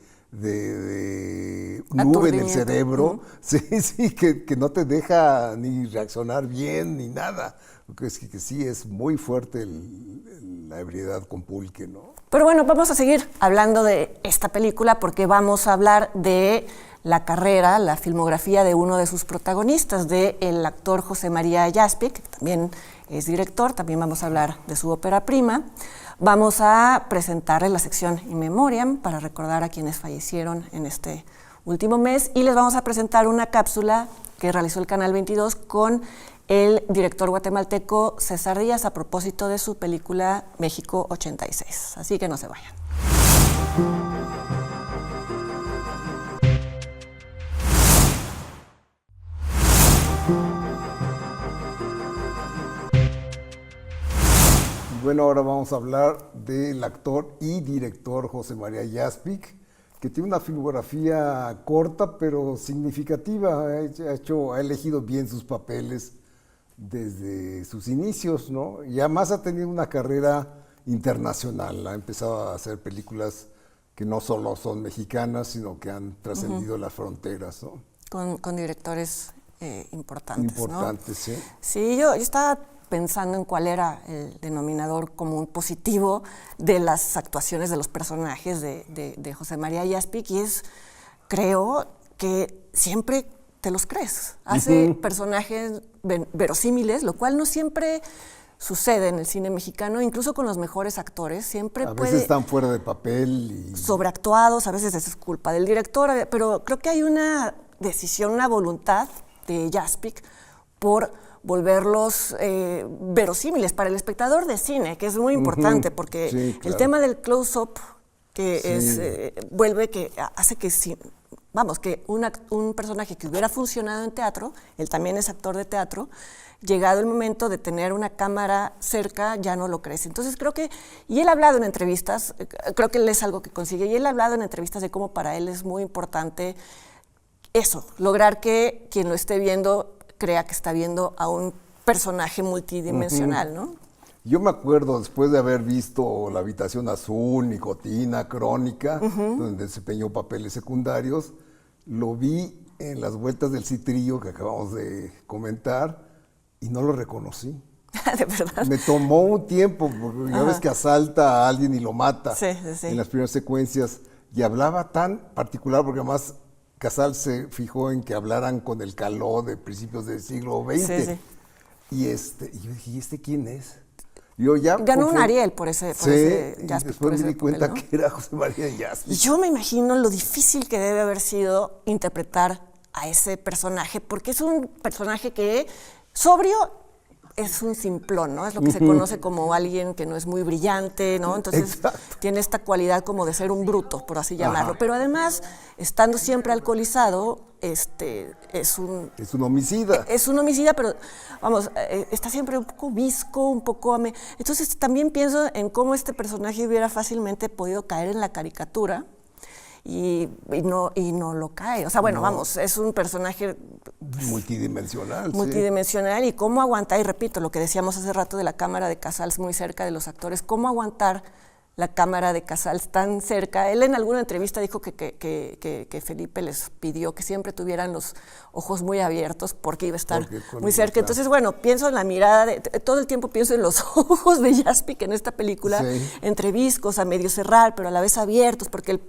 nube en el cerebro, que no te deja ni reaccionar bien ni nada. Porque es que sí, es muy fuerte la ebriedad con pulque, ¿no? Pero bueno, vamos a seguir hablando de esta película porque vamos a hablar de la carrera, la filmografía de uno de sus protagonistas, del actor José María Jaspic, que también es director. También vamos a hablar de su ópera prima. Vamos a presentarles la sección In Memoriam para recordar a quienes fallecieron en este último mes, y les vamos a presentar una cápsula que realizó el Canal 22 con el director guatemalteco César Díaz a propósito de su película México 86. Así que no se vayan. Bueno, ahora vamos a hablar del actor y director José María Jaspic, que tiene una filmografía corta pero significativa. Ha elegido bien sus papeles desde sus inicios, ¿no? Y además ha tenido una carrera internacional. Ha empezado a hacer películas que no solo son mexicanas, sino que han trascendido las fronteras, ¿no? Con directores importantes, Importantes, ¿no? Sí. Sí, yo estaba pensando en cuál era el denominador común positivo de las actuaciones de los personajes de José María Jaspic, y creo que siempre te los crees. Hace personajes verosímiles, lo cual no siempre sucede en el cine mexicano, incluso con los mejores actores. Siempre a veces están fuera de papel. Sobreactuados, a veces es culpa del director, pero creo que hay una decisión, una voluntad de Jaspic por volverlos verosímiles para el espectador de cine, que es muy importante, porque el tema del close-up, que hace que vamos, que un personaje que hubiera funcionado en teatro, él también es actor de teatro, llegado el momento de tener una cámara cerca, ya no lo crees. Entonces creo que, y él ha hablado en entrevistas, creo que él es algo que consigue, y él ha hablado en entrevistas de cómo para él es muy importante eso, lograr que quien lo esté viendo crea que está viendo a un personaje multidimensional, ¿no? Yo me acuerdo, después de haber visto La habitación azul, Nicotina, Crónica, donde desempeñó papeles secundarios, lo vi en Las vueltas del citrillo que acabamos de comentar y no lo reconocí. ¿De verdad? Me tomó un tiempo, porque ya ves que asalta a alguien y lo mata en las primeras secuencias, y hablaba tan particular, porque además Casals se fijó en que hablaran con el caló de principios del siglo XX. Y yo dije, ¿y este quién es? Yo ya ganó un Ariel por ese Jaspic. Después me di cuenta, ¿no?, que era José María Jaspic. Yo me imagino lo difícil que debe haber sido interpretar a ese personaje, porque es un personaje que, sobrio, es un simplón, ¿no? Es lo que se conoce como alguien que no es muy brillante, ¿no? Entonces tiene esta cualidad como de ser un bruto, por así llamarlo. Pero además, estando siempre alcoholizado, es un homicida. Es un homicida, pero vamos, está siempre un poco visco, un poco... Entonces también pienso en cómo este personaje hubiera fácilmente podido caer en la caricatura, y no lo cae. O sea, bueno, vamos, es un personaje multidimensional. Multidimensional, y cómo aguantar, y repito, lo que decíamos hace rato de la cámara de Casals muy cerca de los actores, cómo aguantar la cámara de Casals tan cerca. Él en alguna entrevista dijo que Felipe les pidió que siempre tuvieran los ojos muy abiertos porque iba a estar muy cerca. Entonces, bueno, pienso en la mirada, todo el tiempo pienso en los ojos de Jaspic en esta película, entre viscos, a medio cerrar, pero a la vez abiertos, porque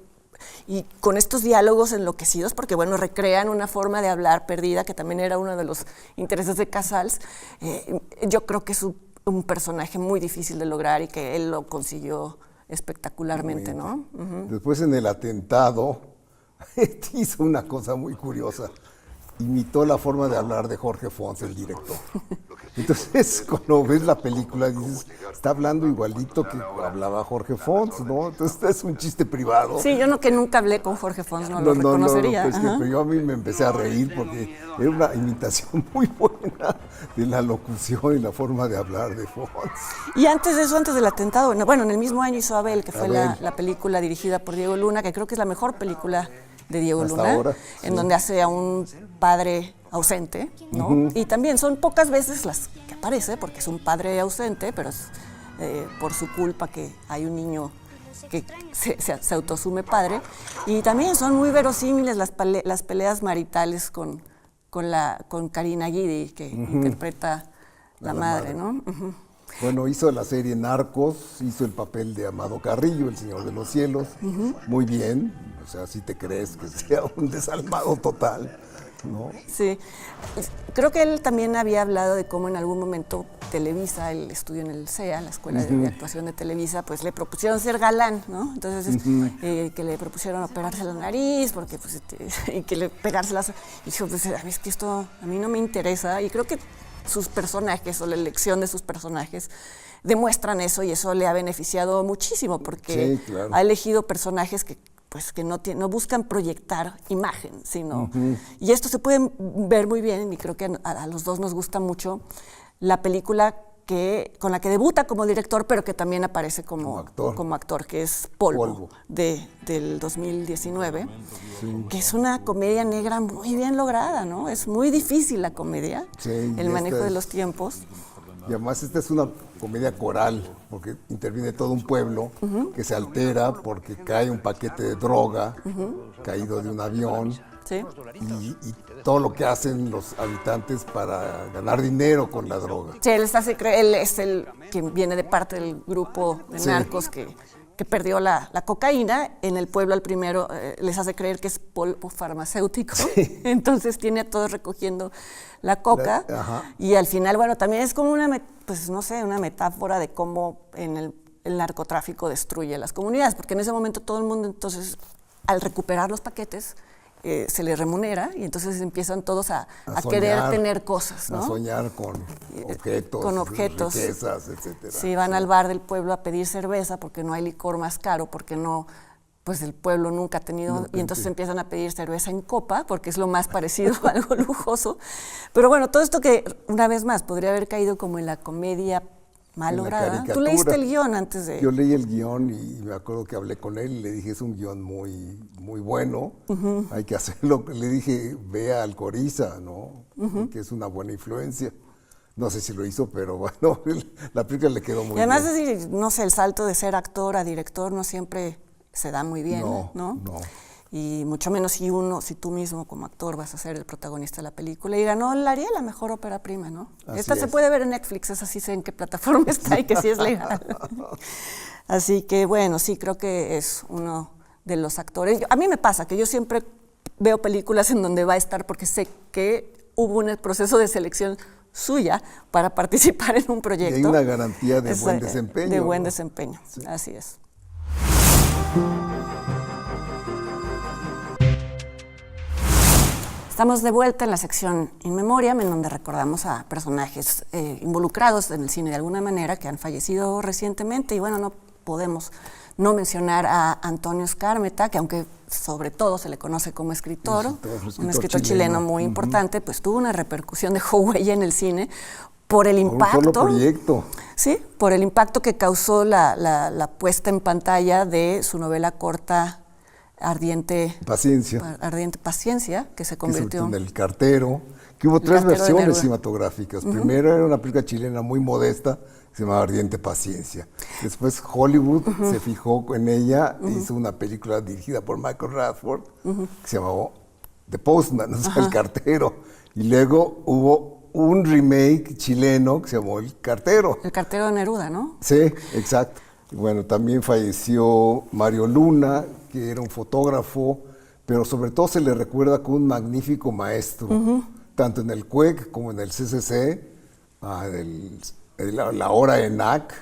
y con estos diálogos enloquecidos, porque bueno, recrean una forma de hablar perdida, que también era uno de los intereses de Casals. Yo creo que es un personaje muy difícil de lograr y que él lo consiguió espectacularmente, ¿no? Después en el atentado hizo una cosa muy curiosa. Imitó la forma de hablar de Jorge Fons, el director. Entonces, cuando ves la película, dices, está hablando igualito que hablaba Jorge Fons, ¿no? Entonces, es un chiste privado. Sí, yo que nunca hablé con Jorge Fons, no lo reconocería. No, pero yo a mí me empecé a reír porque era una imitación muy buena de la locución y la forma de hablar de Fons. Y antes de eso, antes del atentado, bueno, en el mismo año hizo Abel, que fue la película dirigida por Diego Luna, que creo que es la mejor película de Diego Luna, ahora, en donde hace a un padre ausente, ¿no? Y también son pocas veces las que aparece, porque es un padre ausente, pero es por su culpa que hay un niño que se autoasume padre. Y también son muy verosímiles las peleas maritales con Karina Guidi, que interpreta la madre, ¿no? Bueno, hizo la serie Narcos, hizo el papel de Amado Carrillo, el Señor de los Cielos, muy bien, o sea, si te crees que sea un desalmado total, ¿no? Sí, creo que él también había hablado de cómo en algún momento Televisa, el estudio en el CEA, la Escuela de Actuación de Televisa, pues le propusieron ser galán, ¿no? Entonces, que le propusieron operarse la nariz, porque pues, y que le pegárselas, y dijo, pues, es que esto a mí no me interesa, y creo que sus personajes o la elección de sus personajes demuestran eso, y eso le ha beneficiado muchísimo porque ha elegido personajes que no buscan proyectar imagen, sino y esto se puede ver muy bien, y creo que a los dos nos gusta mucho la película con la que debuta como director, pero que también aparece como actor, que es Polvo. Del 2019, que es una comedia negra muy bien lograda, ¿no? Es muy difícil la comedia, el manejo de los tiempos. Y además esta es una comedia coral, porque interviene todo un pueblo que se altera porque cae un paquete de droga caído de un avión. Sí. Y todo lo que hacen los habitantes para ganar dinero con la droga. Sí, él es el que viene de parte del grupo de narcos que perdió la cocaína. En el pueblo al primero les hace creer que es polvo farmacéutico, entonces tiene a todos recogiendo la coca, y al final, bueno, también es como una metáfora de cómo el narcotráfico destruye las comunidades, porque en ese momento todo el mundo, entonces, al recuperar los paquetes, se les remunera, y entonces empiezan todos a querer tener cosas, ¿no? A soñar con objetos, riquezas, etcétera. Sí, van al bar del pueblo a pedir cerveza porque no hay licor más caro, porque no pues el pueblo nunca ha tenido, y entonces empiezan a pedir cerveza en copa, porque es lo más parecido a algo lujoso. Pero bueno, todo esto que, una vez más, podría haber caído como en la comedia mal lograda. ¿Tú leíste el guión antes de...? Yo leí el guión y me acuerdo que hablé con él y le dije, es un guión muy, muy bueno, hay que hacerlo. Le dije, ve a Alcoriza, ¿no? Que es una buena influencia. No sé si lo hizo, pero bueno, la película le quedó muy bien. Y además, decir, no sé, el salto de ser actor a director no siempre se da muy bien, ¿no? Y mucho menos si tú mismo como actor vas a ser el protagonista de la película. Y ganó el Ariel, la mejor ópera prima, ¿no? Esta se puede ver en Netflix, esa sí sé en qué plataforma está y que sí es legal. Así que bueno, sí, creo que es uno de los actores. A mí me pasa que yo siempre veo películas en donde va a estar porque sé que hubo un proceso de selección suya para participar en un proyecto. Y hay una garantía de buen desempeño. De buen desempeño, sí. Así es. Estamos de vuelta en la sección In Memoriam, en donde recordamos a personajes involucrados en el cine de alguna manera que han fallecido recientemente. Y bueno, no podemos no mencionar a Antonio Skármeta, que aunque sobre todo se le conoce como escritor, un escritor chileno muy importante, pues tuvo una repercusión, dejó huella en el cine por el impacto. Un solo proyecto. Sí, por el impacto que causó la puesta en pantalla de su novela corta Ardiente Paciencia, que se convirtió en El Cartero, que hubo tres versiones cinematográficas. Primero era una película chilena muy modesta, que se llamaba Ardiente Paciencia. Después Hollywood se fijó en ella e hizo una película dirigida por Michael Radford, que se llamaba The Postman, o sea, El Cartero. Y luego hubo un remake chileno que se llamó El Cartero. El Cartero de Neruda, ¿no? Sí, exacto. Bueno, también falleció Mario Luna, que era un fotógrafo, pero sobre todo se le recuerda como un magnífico maestro, tanto en el CUEC como en el CCC, la hora ENAC,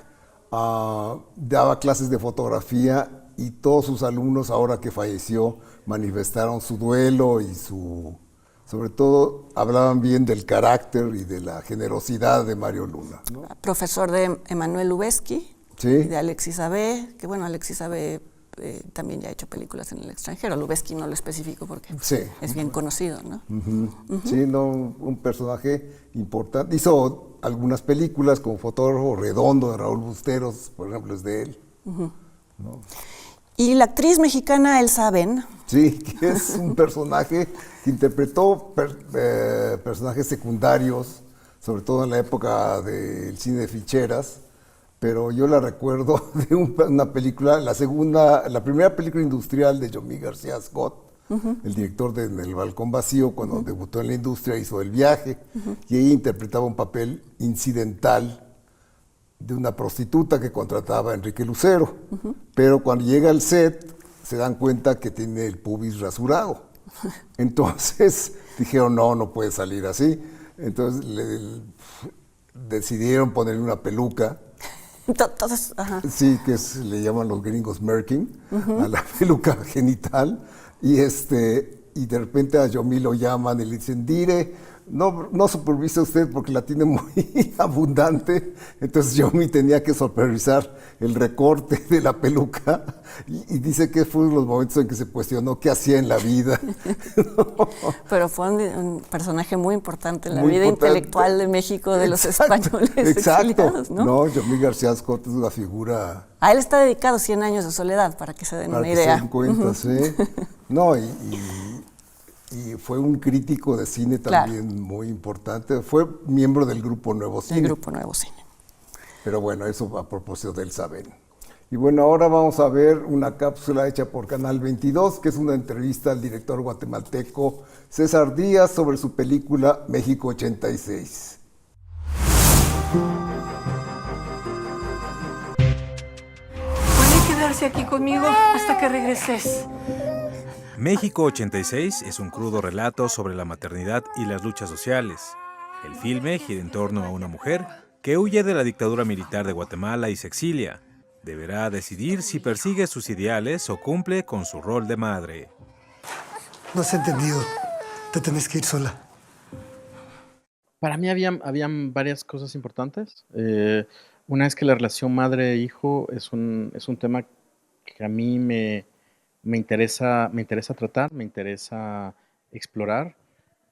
daba clases de fotografía y todos sus alumnos, ahora que falleció, manifestaron su duelo y sobre todo hablaban bien del carácter y de la generosidad de Mario Luna, ¿no? Profesor de Emanuel Lubezki. Sí. Y de Alexis Abe, que bueno, Alexis Abe también ya ha hecho películas en el extranjero. Lubezki no lo especifico porque es bien conocido, ¿no? Sí, no, un personaje importante. Hizo algunas películas como fotógrafo. Redondo de Raúl Busteros, por ejemplo, es de él. ¿No? Y la actriz mexicana Elsa Ben. Sí, que es un personaje que interpretó personajes secundarios, sobre todo en la época del cine de ficheras. Pero yo la recuerdo de una película, la primera película industrial de Yomi García Scott, el director de En el Balcón Vacío, cuando debutó en la industria, hizo El Viaje, y ella interpretaba un papel incidental de una prostituta que contrataba a Enrique Lucero. Pero cuando llega al set, se dan cuenta que tiene el pubis rasurado. Entonces dijeron, no puede salir así. Entonces decidieron ponerle una peluca. Entonces, sí, le llaman los gringos merking, a la peluca genital, y de repente a Yomi lo llaman y le dicen, Dire, no supervisa usted porque la tiene muy abundante. Entonces Yomi tenía que supervisar el recorte de la peluca y dice que fue uno de los momentos en que se cuestionó qué hacía en la vida. Pero fue un personaje muy importante en la vida intelectual de México, de los españoles exiliados, ¿no? No, Yomi García Scott es una figura... A él está dedicado 100 años de soledad, para que se den una idea. Para que se den cuenta, sí. No, y fue un crítico de cine también muy importante. Fue miembro del Grupo Nuevo Cine. El Grupo Nuevo Cine. Pero bueno, eso a propósito del Saben. Y bueno, ahora vamos a ver una cápsula hecha por Canal 22, que es una entrevista al director guatemalteco César Díaz sobre su película México 86. ¿Puede quedarse aquí conmigo hasta que regreses? México 86 es un crudo relato sobre la maternidad y las luchas sociales. El filme gira en torno a una mujer que huye de la dictadura militar de Guatemala y se exilia. Deberá decidir si persigue sus ideales o cumple con su rol de madre. No has entendido. Te tenés que ir sola. Para mí habían varias cosas importantes. Una es que la relación madre-hijo es un tema que a mí me me interesa tratar, me interesa explorar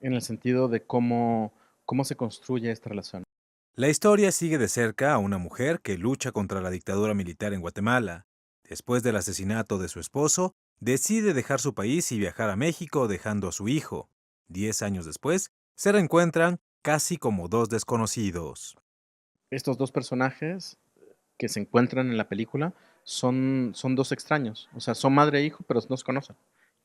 en el sentido de cómo se construye esta relación. La historia sigue de cerca a una mujer que lucha contra la dictadura militar en Guatemala. Después del asesinato de su esposo, decide dejar su país y viajar a México dejando a su hijo. 10 años después, se reencuentran casi como dos desconocidos. Estos dos personajes que se encuentran en la película son dos extraños, o sea, son madre e hijo, pero no se conocen.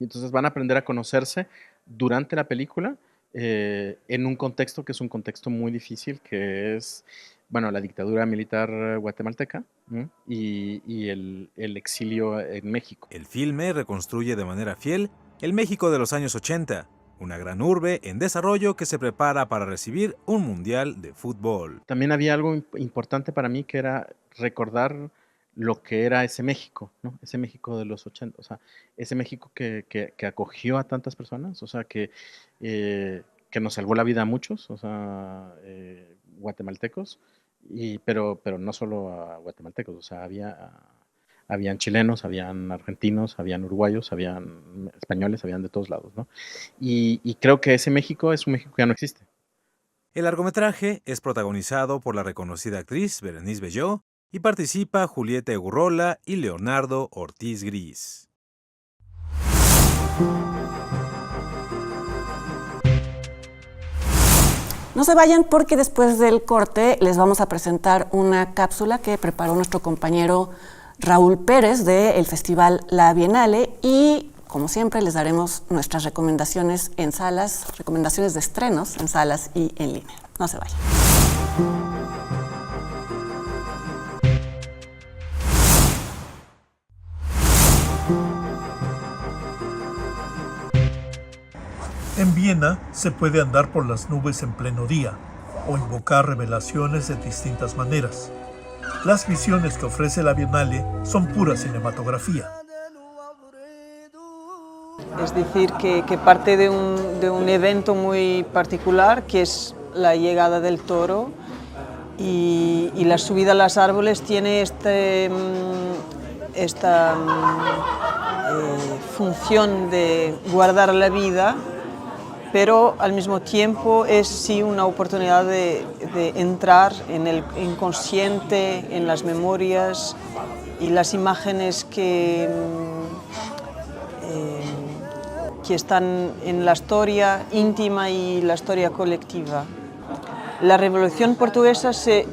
Y entonces van a aprender a conocerse durante la película en un contexto que es un contexto muy difícil, que es, bueno, la dictadura militar guatemalteca, ¿no? y el exilio en México. El filme reconstruye de manera fiel el México de los años 80, una gran urbe en desarrollo que se prepara para recibir un mundial de fútbol. También había algo importante para mí, que era recordar lo que era ese México, ¿no? Ese México de los 80, o sea, ese México que acogió a tantas personas, o sea, que nos salvó la vida a muchos, o sea, guatemaltecos, pero no solo a guatemaltecos, o sea, habían chilenos, habían argentinos, habían uruguayos, habían españoles, habían de todos lados, ¿no? Y creo que ese México es un México que ya no existe. El largometraje es protagonizado por la reconocida actriz Berenice Bejo y participa Julieta Egurrola y Leonardo Ortiz Gris. No se vayan porque después del corte les vamos a presentar una cápsula que preparó nuestro compañero Raúl Pérez del Festival La Bienale y, como siempre, les daremos nuestras recomendaciones en salas, recomendaciones de estrenos en salas y en línea. No se vayan. En Viena se puede andar por las nubes en pleno día o invocar revelaciones de distintas maneras. Las visiones que ofrece la Bienale son pura cinematografía. Es decir, que parte de un evento muy particular, que es la llegada del toro, y la subida a los árboles tiene esta función de guardar la vida, pero al mismo tiempo es sí una oportunidad de entrar en el inconsciente, en las memorias y las imágenes que están en la historia íntima y la historia colectiva. La Revolución Portuguesa se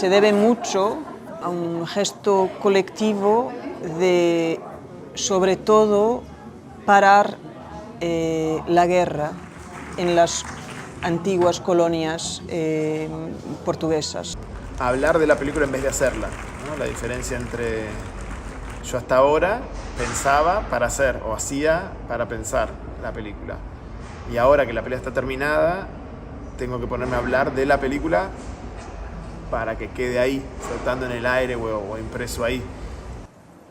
debe mucho a un gesto colectivo de, sobre todo, parar la guerra en las antiguas colonias portuguesas. Hablar de la película en vez de hacerla, ¿no? La diferencia entre yo hasta ahora pensaba para hacer o hacía para pensar la película, y ahora que la película está terminada tengo que ponerme a hablar de la película para que quede ahí, flotando en el aire o impreso ahí.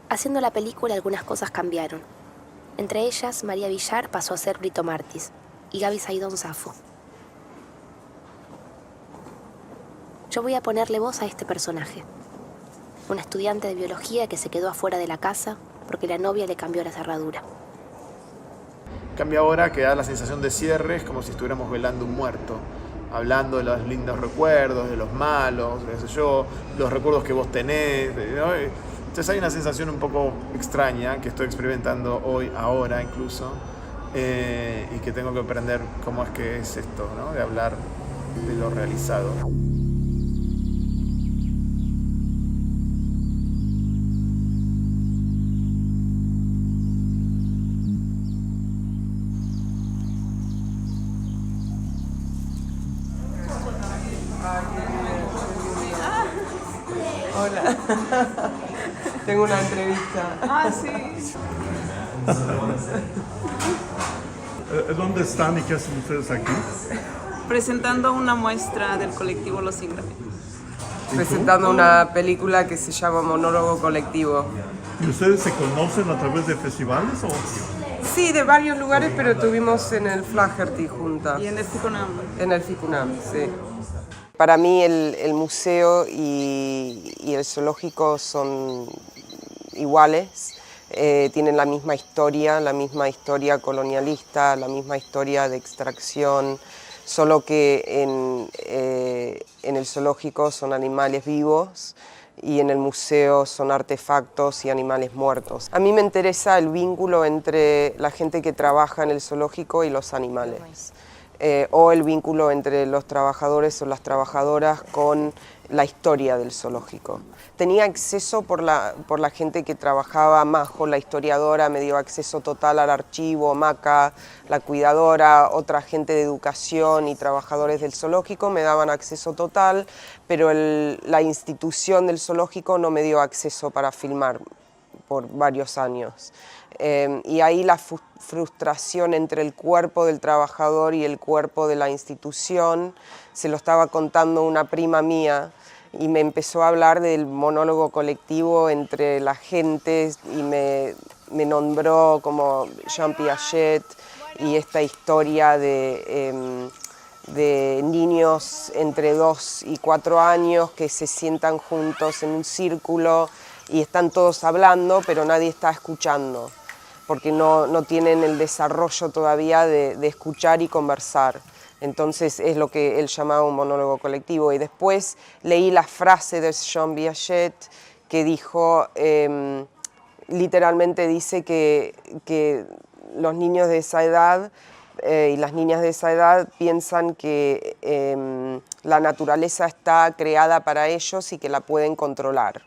Haciendo la película algunas cosas cambiaron. Entre ellas, María Villar pasó a ser Brito Martis y Gaby Saidón Safo. Yo voy a ponerle voz a este personaje. Una estudiante de biología que se quedó afuera de la casa porque la novia le cambió la cerradura. Cambia ahora que da la sensación de cierre, es como si estuviéramos velando un muerto, hablando de los lindos recuerdos, de los malos, qué sé yo, los recuerdos que vos tenés, ¿no? Entonces hay una sensación un poco extraña que estoy experimentando hoy, ahora incluso, y que tengo que aprender cómo es que es esto, ¿no? De hablar de lo realizado. Hola. Tengo una entrevista. Ah, sí. ¿Dónde están y qué hacen ustedes aquí? Presentando una muestra del colectivo Los Ingratos. Presentando una película que se llama Monólogo Colectivo. ¿Y ustedes se conocen a través de festivales o...? Sí, de varios lugares, pero estuvimos en el Flaherty juntas. Y en el FICUNAM. En el FICUNAM, sí. Para mí el museo y el zoológico son iguales. tienen la misma historia colonialista, la misma historia de extracción, solo que en el zoológico son animales vivos y en el museo son artefactos y animales muertos. A mí me interesa el vínculo entre la gente que trabaja en el zoológico y los animales, o el vínculo entre los trabajadores o las trabajadoras con la historia del zoológico. Tenía acceso por la gente que trabajaba, Majo, la historiadora, me dio acceso total al archivo, Maca, la cuidadora, otra gente de educación y trabajadores del zoológico me daban acceso total, pero la institución del zoológico no me dio acceso para filmar por varios años. Y ahí la frustración entre el cuerpo del trabajador y el cuerpo de la institución, se lo estaba contando una prima mía, y me empezó a hablar del monólogo colectivo entre la gente y me nombró como Jean Piaget y esta historia de niños entre 2 y 4 años que se sientan juntos en un círculo y están todos hablando, pero nadie está escuchando, porque no tienen el desarrollo todavía de escuchar y conversar. Entonces es lo que él llamaba un monólogo colectivo. Y después leí la frase de Jean Piaget que dijo, literalmente dice que los niños de esa edad y las niñas de esa edad piensan que la naturaleza está creada para ellos y que la pueden controlar.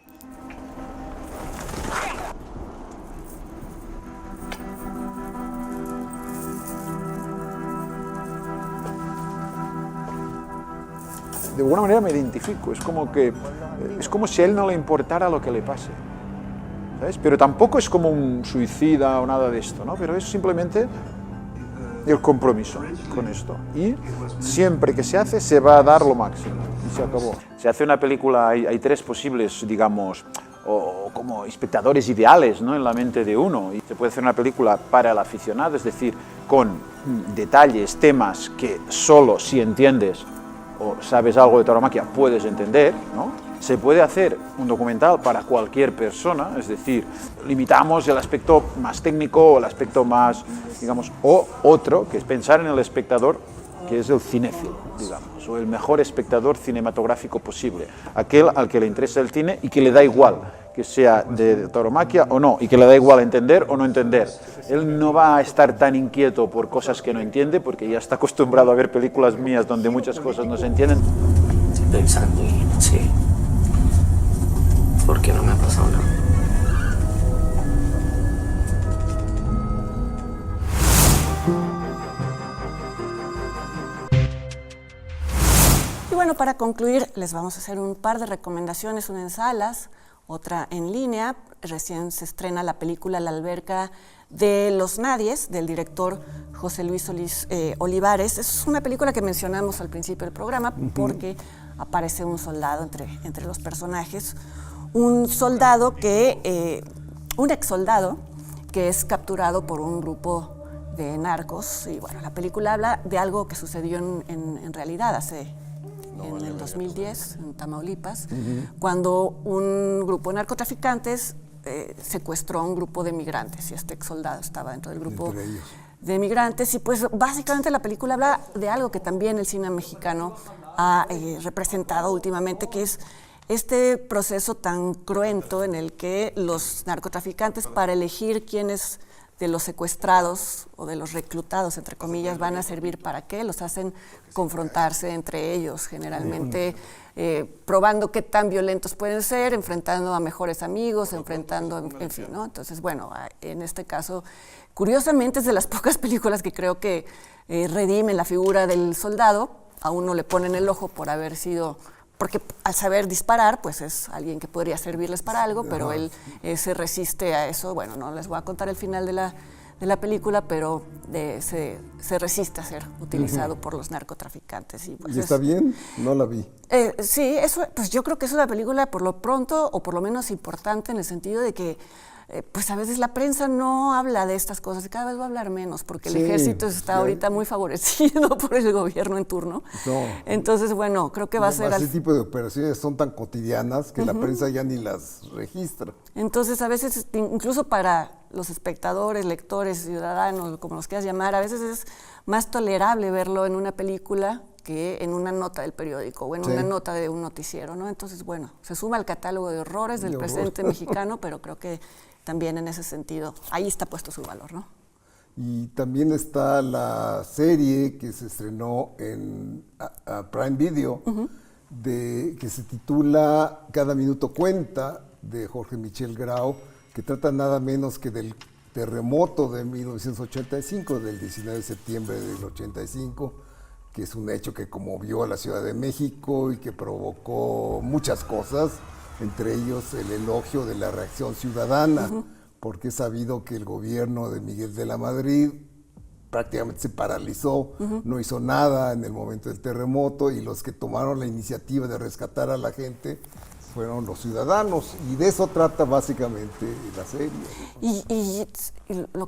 De alguna manera me identifico, es como si a él no le importara lo que le pase, ¿sabes? Pero tampoco es como un suicida o nada de esto, ¿no? Pero es simplemente el compromiso con esto. Y siempre que se hace, se va a dar lo máximo. Y se acabó. Se hace una película, hay 3 posibles, digamos, o como espectadores ideales, ¿no?, en la mente de uno. Y se puede hacer una película para el aficionado, es decir, con detalles, temas que solo si entiendes o sabes algo de tauromaquia puedes entender, ¿no? Se puede hacer un documental para cualquier persona, es decir, limitamos el aspecto más técnico o el aspecto más, digamos, o otro, que es pensar en el espectador, que es el cinéfilo, digamos, o el mejor espectador cinematográfico posible, aquel al que le interesa el cine y que le da igual que sea de tauromaquia o no, y que le da igual entender o no entender. Él no va a estar tan inquieto por cosas que no entiende, porque ya está acostumbrado a ver películas mías donde muchas cosas no se entienden. Estoy pensando y no sé por qué no me ha pasado nada. Y bueno, para concluir, les vamos a hacer un par de recomendaciones, una en salas, otra en línea. Recién se estrena la película La alberca de los nadies, del director José Luis Solís Olivares. Es una película que mencionamos al principio del programa porque aparece un soldado entre los personajes. Un soldado un ex soldado que es capturado por un grupo de narcos. Y bueno, la película habla de algo que sucedió en realidad en el 2010, en Tamaulipas, cuando un grupo de narcotraficantes secuestró a un grupo de migrantes, y este ex soldado estaba dentro del grupo de migrantes. Y pues básicamente la película habla de algo que también el cine mexicano ha representado últimamente, que es este proceso tan cruento en el que los narcotraficantes, para elegir quiénes de los secuestrados o de los reclutados, entre comillas, van a servir para qué, los hacen confrontarse entre ellos, generalmente probando qué tan violentos pueden ser, enfrentando a mejores amigos, enfrentando, en fin, ¿no? Entonces, bueno, en este caso, curiosamente es de las pocas películas que creo que redimen la figura del soldado. A uno le ponen el ojo por haber sido, porque al saber disparar, pues es alguien que podría servirles para algo, pero él se resiste a eso. Bueno, no les voy a contar el final de la película, pero se resiste a ser utilizado por los narcotraficantes. Y, pues, ¿y está bien? No la vi. Sí, eso, pues yo creo que es una película por lo pronto, o por lo menos importante, en el sentido de que pues a veces la prensa no habla de estas cosas y cada vez va a hablar menos porque el Sí, ejército está ahorita muy favorecido por el gobierno en turno. No. Entonces, bueno, creo que va a ser... Ese tipo de operaciones son tan cotidianas que la prensa ya ni las registra. Entonces, a veces, incluso para los espectadores, lectores, ciudadanos, como los quieras llamar, a veces es más tolerable verlo en una película que en una nota del periódico o en una nota de un noticiero, ¿no? Entonces, bueno, se suma al catálogo de horrores del presente mexicano, pero creo que también en ese sentido, ahí está puesto su valor, ¿no? Y también está la serie que se estrenó en Prime Video, que se titula Cada minuto cuenta, de Jorge Michel Grau, que trata nada menos que del terremoto de 1985, del 19 de septiembre del 85, que es un hecho que conmovió a la Ciudad de México y que provocó muchas cosas, entre ellos el elogio de la reacción ciudadana, porque es sabido que el gobierno de Miguel de la Madrid prácticamente se paralizó, no hizo nada en el momento del terremoto, y los que tomaron la iniciativa de rescatar a la gente fueron los ciudadanos, y de eso trata básicamente la serie. Y lo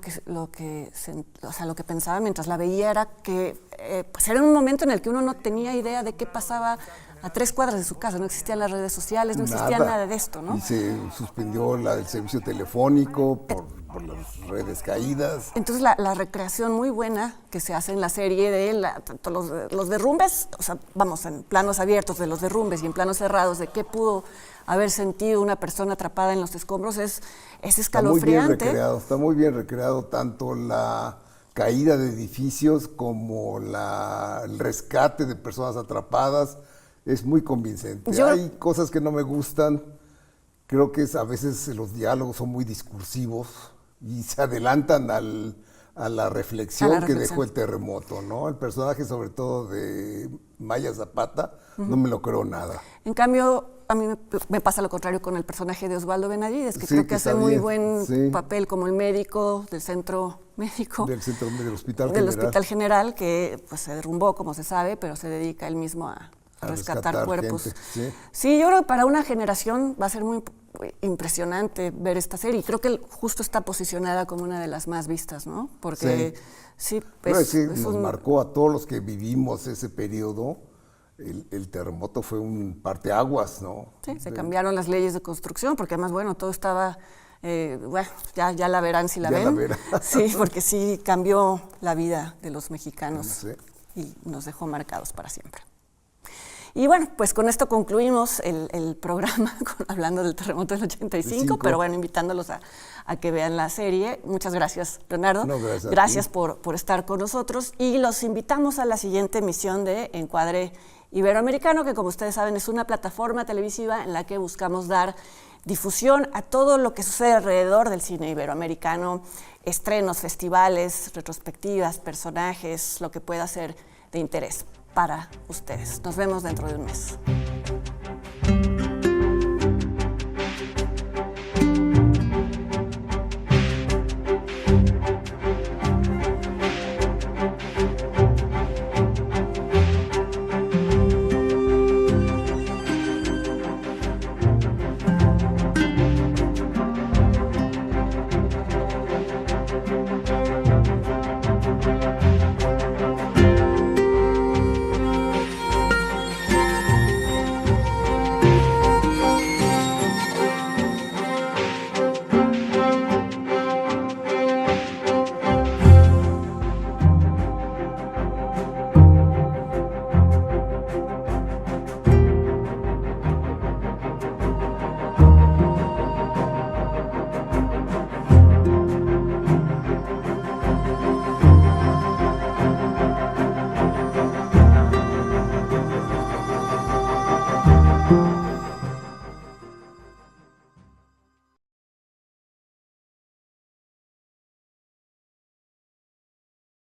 que pensaba mientras la veía era que pues era un momento en el que uno no tenía idea de qué pasaba a 3 cuadras de su casa, no existían las redes sociales, no existía nada de esto, ¿no? Y se suspendió el servicio telefónico por las redes caídas. Entonces la recreación muy buena que se hace en la serie de tanto los derrumbes, o sea, vamos, en planos abiertos de los derrumbes y en planos cerrados de qué pudo haber sentido una persona atrapada en los escombros es escalofriante. Está muy bien recreado tanto la caída de edificios como el rescate de personas atrapadas. Es muy convincente. Hay cosas que no me gustan. Creo que a veces los diálogos son muy discursivos y se adelantan a la reflexión que dejó el terremoto, ¿no? El personaje, sobre todo de Maya Zapata, no me lo creo nada. En cambio, a mí me pasa lo contrario con el personaje de Osvaldo Benavides, que creo que hace muy buen papel como el médico del centro médico. Del Hospital General. Del Hospital General, que pues se derrumbó, como se sabe, pero se dedica él mismo a rescatar cuerpos. Sí, yo creo que para una generación va a ser muy impresionante ver esta serie. Y creo que justo está posicionada como una de las más vistas, ¿no? Porque nos marcó a todos los que vivimos ese periodo. El terremoto fue un parteaguas, ¿no? Sí, se cambiaron las leyes de construcción, porque además, bueno, todo estaba... ya la verán si la ven. Sí, porque sí cambió la vida de los mexicanos y nos dejó marcados para siempre. Y bueno, pues con esto concluimos el programa hablando del terremoto del 85, pero bueno, invitándolos a que vean la serie. Muchas gracias, Leonardo. No, gracias por estar con nosotros y los invitamos a la siguiente emisión de Encuadre Iberoamericano, que como ustedes saben es una plataforma televisiva en la que buscamos dar difusión a todo lo que sucede alrededor del cine iberoamericano, estrenos, festivales, retrospectivas, personajes, lo que pueda ser de interés para ustedes. Nos vemos dentro de un mes.